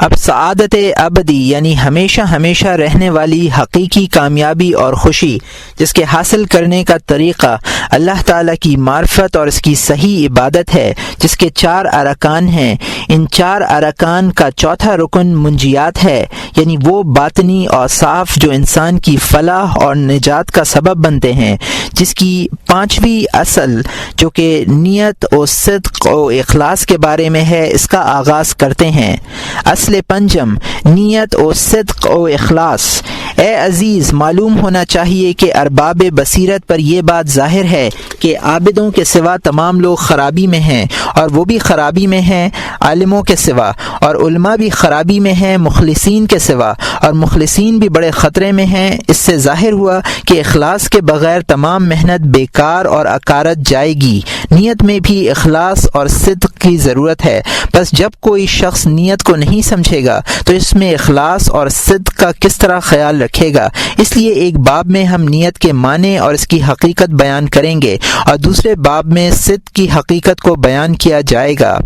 اب سعادت ابدی یعنی ہمیشہ ہمیشہ رہنے والی حقیقی کامیابی اور خوشی جس کے حاصل کرنے کا طریقہ اللہ تعالیٰ کی معرفت اور اس کی صحیح عبادت ہے، جس کے 4 ارکان ہیں۔ ان 4 ارکان کا چوتھا رکن منجیات ہے، یعنی وہ باطنی اوصاف جو انسان کی فلاح اور نجات کا سبب بنتے ہیں، جس کی 5ویں اصل جو کہ نیت و صدق و اخلاص کے بارے میں ہے، اس کا آغاز کرتے ہیں۔ اصل پنجم نیت و صدق و اخلاص۔ اے عزیز، معلوم ہونا چاہیے کہ ارباب بصیرت پر یہ بات ظاہر ہے کہ عابدوں کے سوا تمام لوگ خرابی میں ہیں، اور وہ بھی خرابی میں ہیں عالموں کے سوا، اور علماء بھی خرابی میں ہیں مخلصین کے سوا، اور مخلصین بھی بڑے خطرے میں ہیں۔ اس سے ظاہر ہوا کہ اخلاص کے بغیر تمام محنت بیکار اور اکارت جائے گی۔ نیت میں بھی اخلاص اور صدق کی ضرورت ہے، بس جب کوئی شخص نیت کو نہیں سمجھے گا تو اس میں اخلاص اور صدق کا کس طرح خیال رکھے گا۔ اس لیے ایک باب میں ہم نیت کے معنی اور اس کی حقیقت بیان کریں گے، اور دوسرے باب میں صدق کی حقیقت کو بیان کیا جائے گا۔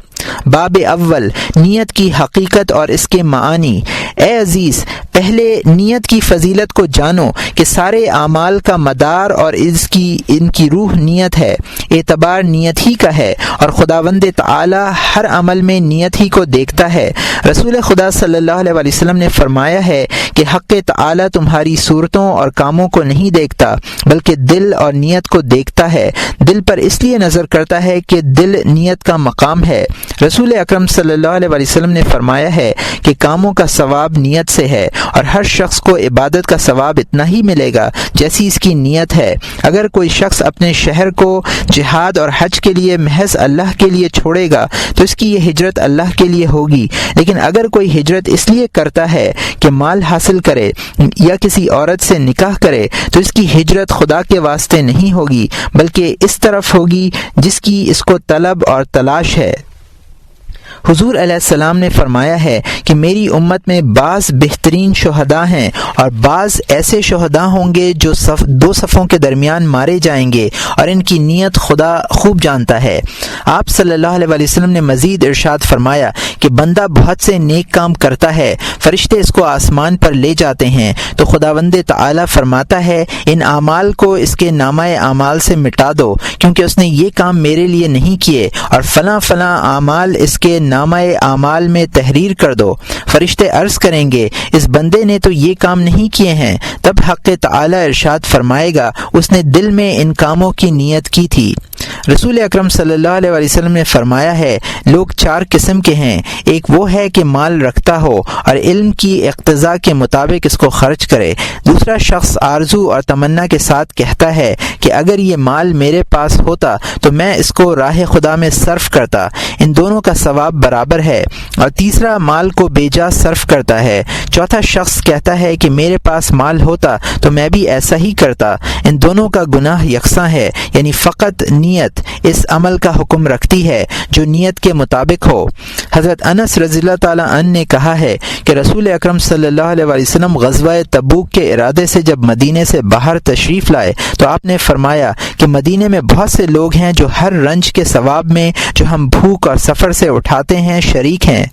باب اول، نیت کی حقیقت اور اس کے معانی۔ اے عزیز، پہلے نیت کی فضیلت کو جانو کہ سارے اعمال کا مدار اور ان کی روح نیت ہے، اعتبار نیت ہی کا ہے، اور خداوند تعالی ہر عمل میں نیت ہی کو دیکھتا ہے۔ رسول خدا صلی اللہ علیہ وسلم نے فرمایا ہے کہ حق تعالی تمہاری صورتوں اور کاموں کو نہیں دیکھتا بلکہ دل اور نیت کو دیکھتا ہے۔ دل پر اس لیے نظر کرتا ہے کہ دل نیت کا مقام ہے۔ رسول اکرم صلی اللہ علیہ وسلم نے فرمایا ہے کہ کاموں کا ثواب نیت سے ہے، اور ہر شخص کو عبادت کا ثواب اتنا ہی ملے گا جیسی اس کی نیت ہے۔ اگر کوئی شخص اپنے شہر کو جہاد اور حج کے لیے محض اللہ کے لیے چھوڑے گا تو اس کی یہ ہجرت اللہ کے لیے ہوگی، لیکن اگر کوئی ہجرت اس لیے کرتا ہے کہ مال حاصل کرے یا کسی عورت سے نکاح کرے تو اس کی ہجرت خدا کے واسطے نہیں ہوگی بلکہ اس طرف ہوگی جس کی اس کو طلب اور تلاش ہے۔ حضور علیہ السلام نے فرمایا ہے کہ میری امت میں بعض بہترین شہداء ہیں اور بعض ایسے شہداء ہوں گے جو 2 صفوں کے درمیان مارے جائیں گے، اور ان کی نیت خدا خوب جانتا ہے۔ آپ صلی اللہ علیہ وسلم نے مزید ارشاد فرمایا کہ بندہ بہت سے نیک کام کرتا ہے، فرشتے اس کو آسمان پر لے جاتے ہیں تو خداوند تعالی فرماتا ہے ان اعمال کو اس کے نامہ اعمال سے مٹا دو، کیونکہ اس نے یہ کام میرے لیے نہیں کیے، اور فلاں فلاں اعمال اس کے نامہ اعمال میں تحریر کر دو۔ فرشتے عرض کریں گے اس بندے نے تو یہ کام نہیں کیے ہیں، تب حق تعالی ارشاد فرمائے گا اس نے دل میں ان کاموں کی نیت کی تھی۔ رسول اکرم صلی اللہ علیہ وسلم نے فرمایا ہے لوگ 4 قسم کے ہیں، ایک وہ ہے کہ مال رکھتا ہو اور علم کی اقتضاء کے مطابق اس کو خرچ کرے، دوسرا شخص آرزو اور تمنا کے ساتھ کہتا ہے کہ اگر یہ مال میرے پاس ہوتا تو میں اس کو راہ خدا میں صرف کرتا، ان دونوں کا ثواب برابر ہے، اور تیسرا مال کو بے جا صرف کرتا ہے، چوتھا شخص کہتا ہے کہ میرے پاس مال ہوتا تو میں بھی ایسا ہی کرتا، ان دونوں کا گناہ یکساں ہے، یعنی فقط نیت اس عمل کا حکم رکھتی ہے جو نیت کے مطابق ہو۔ حضرت انس رضی اللہ تعالیٰ عنہ نے کہا ہے کہ رسول اکرم صلی اللہ علیہ وسلم غزوہ تبوک کے ارادے سے جب مدینے سے باہر تشریف لائے تو آپ نے فرمایا کہ مدینے میں بہت سے لوگ ہیں جو ہر رنج کے ثواب میں جو ہم بھوک اور سفر سے اٹھاتے ہیں شریک ہیں۔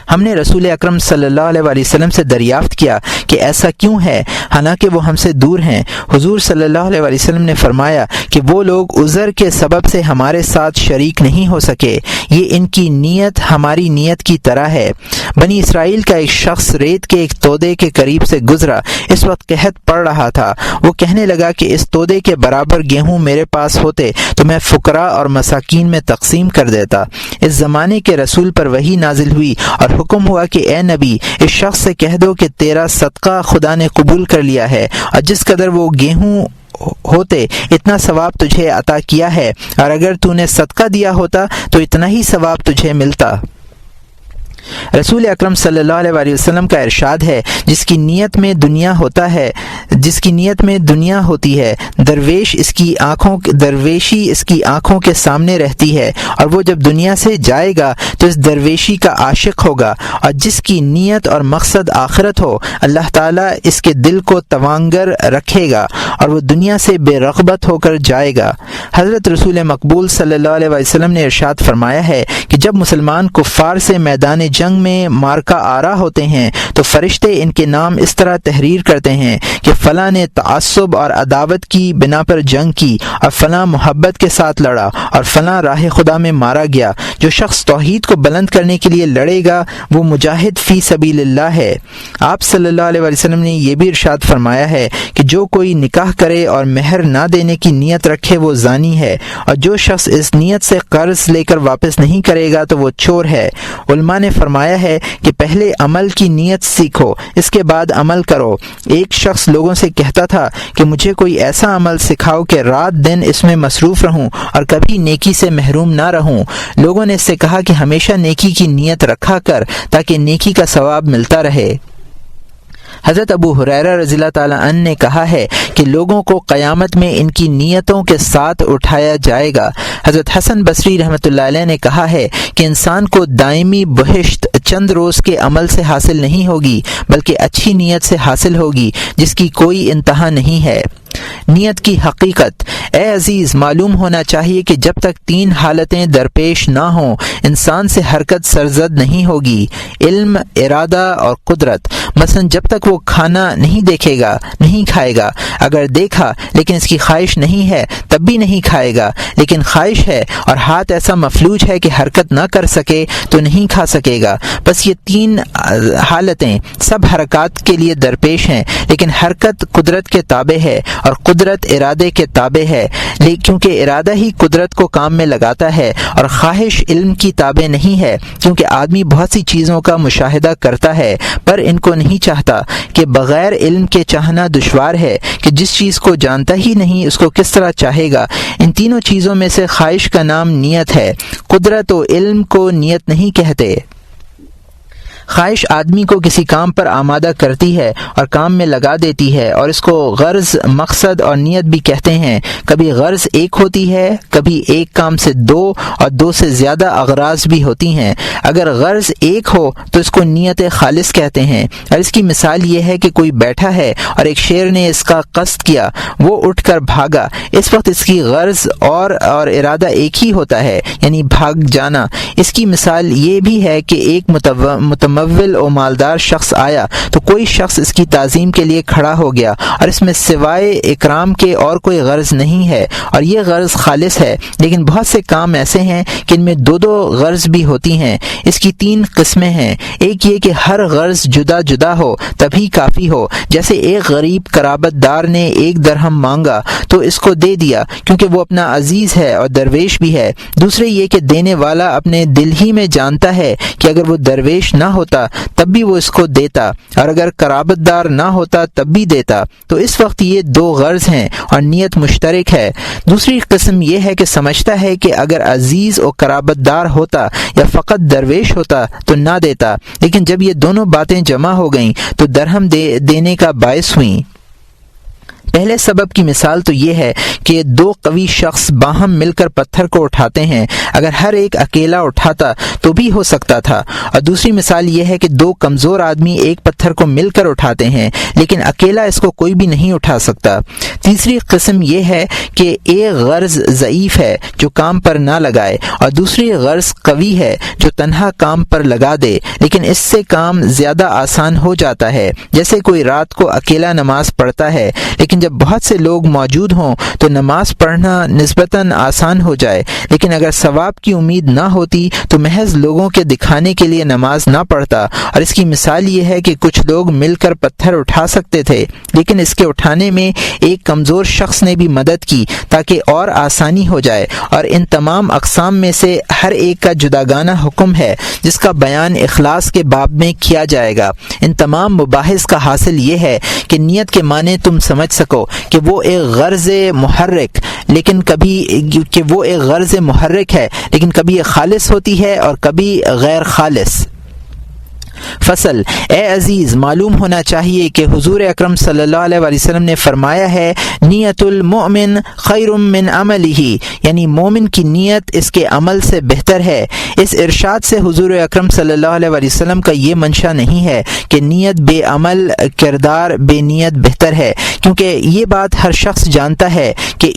ہم نے رسول اکرم صلی اللہ علیہ وسلم سے دریافت کیا کہ ایسا کیوں ہے حالانکہ وہ ہم سے دور ہیں؟ حضور صلی اللہ علیہ وسلم نے فرمایا کہ وہ لوگ عذر کے سبب سے ہمارے ساتھ شریک نہیں ہو سکے، یہ ان کی نیت ہماری نیت کی طرح ہے۔ بنی اسرائیل کا ایک شخص ریت کے ایک تودے کے قریب سے گزرا، اس وقت قحط پڑ رہا تھا، وہ کہنے لگا کہ اس تودے کے برابر گیہوں میرے پاس ہوتے تو میں فقراء اور مساکین میں تقسیم کر دیتا۔ اس زمانے کے رسول پر وحی نازل ہوئی اور حکم ہوا کہ اے نبی اس شخص سے کہہ دو کہ تیرا صدقہ خدا نے قبول کر لیا ہے، اور جس قدر وہ گیہوں ہوتے اتنا ثواب تجھے عطا کیا ہے، اور اگر تو نے صدقہ دیا ہوتا تو اتنا ہی ثواب تجھے ملتا۔ رسول اکرم صلی اللہ علیہ وسلم کا ارشاد ہے جس کی نیت میں دنیا ہوتی ہے درویشی اس کی آنکھوں کے سامنے رہتی ہے، اور وہ جب دنیا سے جائے گا تو اس درویشی کا عاشق ہوگا، اور جس کی نیت اور مقصد آخرت ہو اللہ تعالیٰ اس کے دل کو توانگر رکھے گا اور وہ دنیا سے بے رغبت ہو کر جائے گا۔ حضرت رسول مقبول صلی اللہ علیہ وسلم نے ارشاد فرمایا ہے کہ جب مسلمان کفار سے میدان جنگ جنگ میں مارکہ آرا ہوتے ہیں تو فرشتے ان کے نام اس طرح تحریر کرتے ہیں کہ فلاں نے تعصب اور عداوت کی بنا پر جنگ کی اور فلاں محبت کے ساتھ لڑا اور فلاں راہ خدا میں مارا گیا۔ جو شخص توحید کو بلند کرنے کے لیے لڑے گا وہ مجاہد فی سبیل اللہ ہے۔ آپ صلی اللہ علیہ وسلم نے یہ بھی ارشاد فرمایا ہے کہ جو کوئی نکاح کرے اور مہر نہ دینے کی نیت رکھے وہ زانی ہے، اور جو شخص اس نیت سے قرض لے کر واپس نہیں کرے گا تو وہ چور ہے۔ علماء نے فرمایا ہے کہ پہلے عمل کی نیت سیکھو، اس کے بعد عمل کرو۔ ایک شخص لوگوں سے کہتا تھا کہ مجھے کوئی ایسا عمل سکھاؤ کہ رات دن اس میں مصروف رہوں اور کبھی نیکی سے محروم نہ رہوں۔ لوگوں نے اس سے کہا کہ ہمیشہ نیکی کی نیت رکھا کر تاکہ نیکی کا ثواب ملتا رہے۔ حضرت ابو ہریرہ رضی اللہ تعالیٰ عنہ نے کہا ہے کہ لوگوں کو قیامت میں ان کی نیتوں کے ساتھ اٹھایا جائے گا۔ حضرت حسن بصری رحمۃ اللہ علیہ نے کہا ہے کہ انسان کو دائمی بہشت چند روز کے عمل سے حاصل نہیں ہوگی بلکہ اچھی نیت سے حاصل ہوگی جس کی کوئی انتہا نہیں ہے۔ نیت کی حقیقت۔ اے عزیز، معلوم ہونا چاہیے کہ جب تک تین حالتیں درپیش نہ ہوں انسان سے حرکت سرزد نہیں ہوگی: علم، ارادہ اور قدرت۔ مثلا جب تک وہ کھانا نہیں دیکھے گا نہیں کھائے گا، اگر دیکھا لیکن اس کی خواہش نہیں ہے تب بھی نہیں کھائے گا، لیکن خواہش ہے اور ہاتھ ایسا مفلوج ہے کہ حرکت نہ کر سکے تو نہیں کھا سکے گا۔ بس یہ تین حالتیں سب حرکات کے لیے درپیش ہیں، لیکن حرکت قدرت کے تابع ہے اور قدرت ارادے کے تابع ہے، کیونکہ ارادہ ہی قدرت کو کام میں لگاتا ہے، اور خواہش علم کی تابع نہیں ہے کیونکہ آدمی بہت سی چیزوں کا مشاہدہ کرتا ہے پر ان کو نہیں چاہتا، کہ بغیر علم کے چاہنا دشوار ہے، کہ جس چیز کو جانتا ہی نہیں اس کو کس طرح چاہے گا۔ ان تینوں چیزوں میں سے خواہش کا نام نیت ہے۔ قدرت و علم کو نیت نہیں کہتے۔ خواہش آدمی کو کسی کام پر آمادہ کرتی ہے اور کام میں لگا دیتی ہے، اور اس کو غرض، مقصد اور نیت بھی کہتے ہیں۔ کبھی غرض ایک ہوتی ہے، کبھی ایک کام سے دو اور دو سے زیادہ اغراض بھی ہوتی ہیں۔ اگر غرض ایک ہو تو اس کو نیت خالص کہتے ہیں، اور اس کی مثال یہ ہے کہ کوئی بیٹھا ہے اور ایک شیر نے اس کا قصد کیا، وہ اٹھ کر بھاگا، اس وقت اس کی غرض اور ارادہ ایک ہی ہوتا ہے، یعنی بھاگ جانا۔ اس کی مثال یہ بھی ہے کہ ایک متمول و مالدار شخص آیا تو کوئی شخص اس کی تعظیم کے لیے کھڑا ہو گیا، اور اس میں سوائے اکرام کے اور کوئی غرض نہیں ہے، اور یہ غرض خالص ہے۔ لیکن بہت سے کام ایسے ہیں کہ ان میں دو دو غرض بھی ہوتی ہیں۔ اس کی تین قسمیں ہیں۔ ایک یہ کہ ہر غرض جدا جدا ہو تبھی کافی ہو، جیسے ایک غریب قرابت دار نے 1 درہم مانگا تو اس کو دے دیا کیونکہ وہ اپنا عزیز ہے اور درویش بھی ہے۔ دوسرے یہ کہ دینے والا اپنے دل ہی میں جانتا ہے کہ اگر وہ درویش نہ ہوتا تب بھی وہ اس کو دیتا، اور اگر قرابت دار نہ ہوتا تب بھی دیتا، تو اس وقت یہ 2 غرض ہیں اور نیت مشترک ہے۔ دوسری قسم یہ ہے کہ سمجھتا ہے کہ اگر عزیز و قرابت دار ہوتا یا فقط درویش ہوتا تو نہ دیتا، لیکن جب یہ دونوں باتیں جمع ہو گئیں تو درہم دینے کا باعث ہوئیں۔ پہلے سبب کی مثال تو یہ ہے کہ 2 قوی شخص باہم مل کر پتھر کو اٹھاتے ہیں، اگر ہر ایک اکیلا اٹھاتا تو بھی ہو سکتا تھا، اور دوسری مثال یہ ہے کہ 2 کمزور آدمی ایک پتھر کو مل کر اٹھاتے ہیں لیکن اکیلا اس کو کوئی بھی نہیں اٹھا سکتا۔ تیسری قسم یہ ہے کہ ایک غرض ضعیف ہے جو کام پر نہ لگائے، اور دوسری غرض قوی ہے جو تنہا کام پر لگا دے، لیکن اس سے کام زیادہ آسان ہو جاتا ہے۔ جیسے کوئی رات کو اکیلا نماز پڑھتا ہے لیکن جب بہت سے لوگ موجود ہوں تو نماز پڑھنا نسبتاً آسان ہو جائے، لیکن اگر ثواب کی امید نہ ہوتی تو محض لوگوں کے دکھانے کے لیے نماز نہ پڑھتا۔ اور اس کی مثال یہ ہے کہ کچھ لوگ مل کر پتھر اٹھا سکتے تھے لیکن اس کے اٹھانے میں ایک کمزور شخص نے بھی مدد کی تاکہ اور آسانی ہو جائے، اور ان تمام اقسام میں سے ہر ایک کا جداگانہ حکم ہے جس کا بیان اخلاص کے باب میں کیا جائے گا۔ ان تمام مباحث کا حاصل یہ ہے کہ نیت کے معنی تم سمجھ سکو کہ وہ ایک غرض محرک ہے لیکن کبھی یہ خالص ہوتی ہے اور کبھی غیر خالص۔ فصل۔ اے عزیز، معلوم ہونا چاہیے کہ حضور اکرم صلی اللہ علیہ وسلم نے فرمایا ہے نیت المؤمن خیر من عملہ، یعنی مومن کی نیت اس کے عمل سے بہتر ہے۔ اس ارشاد سے حضور اکرم صلی اللہ علیہ وسلم کا یہ منشا نہیں ہے کہ نیت بے عمل کردار بے نیت بہتر ہے، کیونکہ یہ بات ہر شخص جانتا ہے کہ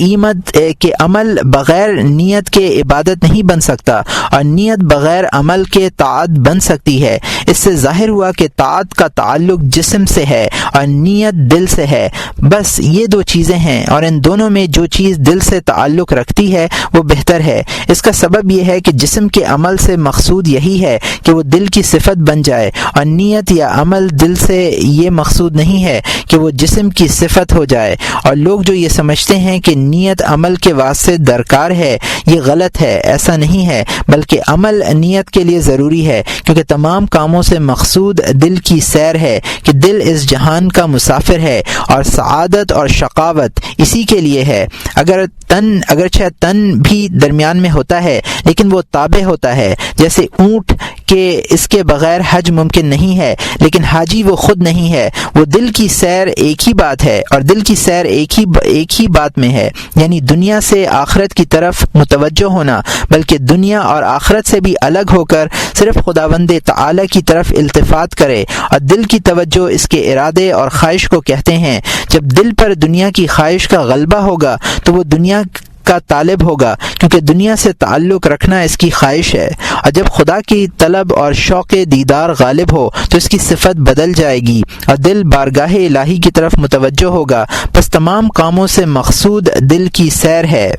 عمل بغیر نیت کے عبادت نہیں بن سکتا، اور نیت بغیر عمل کے طاعت بن سکتی ہے۔ اس سے ظاہر ہوا کہ طاعت کا تعلق جسم سے ہے اور نیت دل سے ہے، بس یہ دو چیزیں ہیں، اور ان دونوں میں جو چیز دل سے تعلق رکھتی ہے وہ بہتر ہے۔ اس کا سبب یہ ہے کہ جسم کے عمل سے مقصود یہی ہے کہ وہ دل کی صفت بن جائے، اور نیت یا عمل دل سے یہ مقصود نہیں ہے کہ وہ جسم کی صفت ہو جائے۔ اور لوگ جو یہ سمجھتے ہیں کہ نیت عمل کے واسطے درکار ہے، یہ غلط ہے۔ ایسا نہیں ہے، بلکہ عمل نیت کے لیے ضروری ہے، کیونکہ تمام کاموں سے مقصود دل کی سیر ہے کہ دل اس جہان کا مسافر ہے، اور سعادت اور شقاوت اسی کے لیے ہے۔ اگرچہ تن بھی درمیان میں ہوتا ہے لیکن وہ تابع ہوتا ہے، جیسے اونٹ کہ اس کے بغیر حج ممکن نہیں ہے، لیکن حاجی وہ خود نہیں ہے۔ وہ دل کی سیر ایک ہی بات ہے، اور دل کی سیر ایک ہی بات میں ہے، یعنی دنیا سے آخرت کی طرف متوجہ ہونا، بلکہ دنیا اور آخرت سے بھی الگ ہو کر صرف خداوند تعالی کی طرف التفات کرے۔ اور دل کی توجہ اس کے ارادے اور خواہش کو کہتے ہیں۔ جب دل پر دنیا کی خواہش کا غلبہ ہوگا تو وہ دنیا کا طالب ہوگا، کیونکہ دنیا سے تعلق رکھنا اس کی خواہش ہے، اور جب خدا کی طلب اور شوق دیدار غالب ہو تو اس کی صفت بدل جائے گی اور دل بارگاہ الہی کی طرف متوجہ ہوگا۔ پس تمام کاموں سے مقصود دل کی سیر ہے۔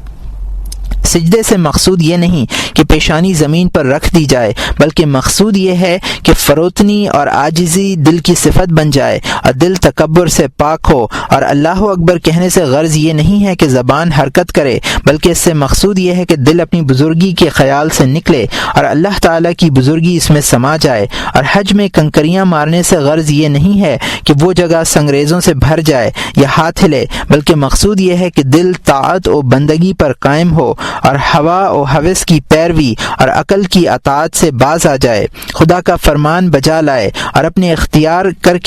سجدے سے مقصود یہ نہیں کہ پیشانی زمین پر رکھ دی جائے، بلکہ مقصود یہ ہے کہ فروتنی اور عاجزی دل کی صفت بن جائے اور دل تکبر سے پاک ہو۔ اور اللہ اکبر کہنے سے غرض یہ نہیں ہے کہ زبان حرکت کرے، بلکہ اس سے مقصود یہ ہے کہ دل اپنی بزرگی کے خیال سے نکلے اور اللہ تعالیٰ کی بزرگی اس میں سما جائے۔ اور حج میں کنکریاں مارنے سے غرض یہ نہیں ہے کہ وہ جگہ سنگریزوں سے بھر جائے یا ہاتھ ہلے، بلکہ مقصود یہ ہے کہ دل طاعت و بندگی پر قائم ہو اور ہوا و ہوس کی پیروی اور عقل کی اطاعت سے باز آ جائے، خدا کا فرمان بجا لائے اور اپنے اختیار کر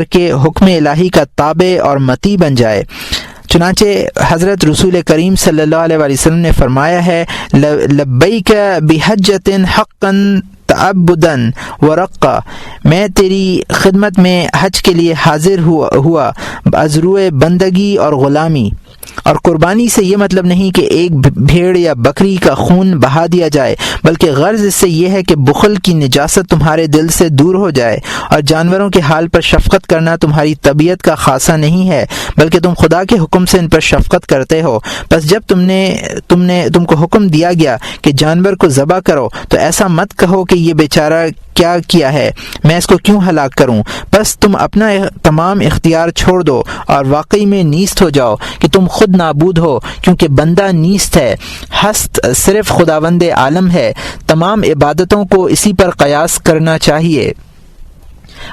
کے حکم الہی کا تابع اور مطیع بن جائے۔ چنانچہ حضرت رسول کریم صلی اللہ علیہ وسلم نے فرمایا ہے لبیک بحجۃ حقا تعبدا ورقا، میں تیری خدمت میں حج کے لیے حاضر ہوا ازروع بندگی اور غلامی۔ اور قربانی سے یہ مطلب نہیں کہ ایک بھیڑ یا بکری کا خون بہا دیا جائے، بلکہ غرض اس سے یہ ہے کہ بخل کی نجاست تمہارے دل سے دور ہو جائے، اور جانوروں کے حال پر شفقت کرنا تمہاری طبیعت کا خاصہ نہیں ہے، بلکہ تم خدا کے حکم سے ان پر شفقت کرتے ہو۔ بس جب تم کو حکم دیا گیا کہ جانور کو ذبح کرو تو ایسا مت کہو کہ یہ بیچارہ کیا ہے، میں اس کو کیوں ہلاک کروں۔ بس تم اپنا تمام اختیار چھوڑ دو اور واقعی میں نیست ہو جاؤ کہ تم خود نابود ہو، کیونکہ بندہ نیست ہے، ہست صرف خداوند عالم ہے۔ تمام عبادتوں کو اسی پر قیاس کرنا چاہیے۔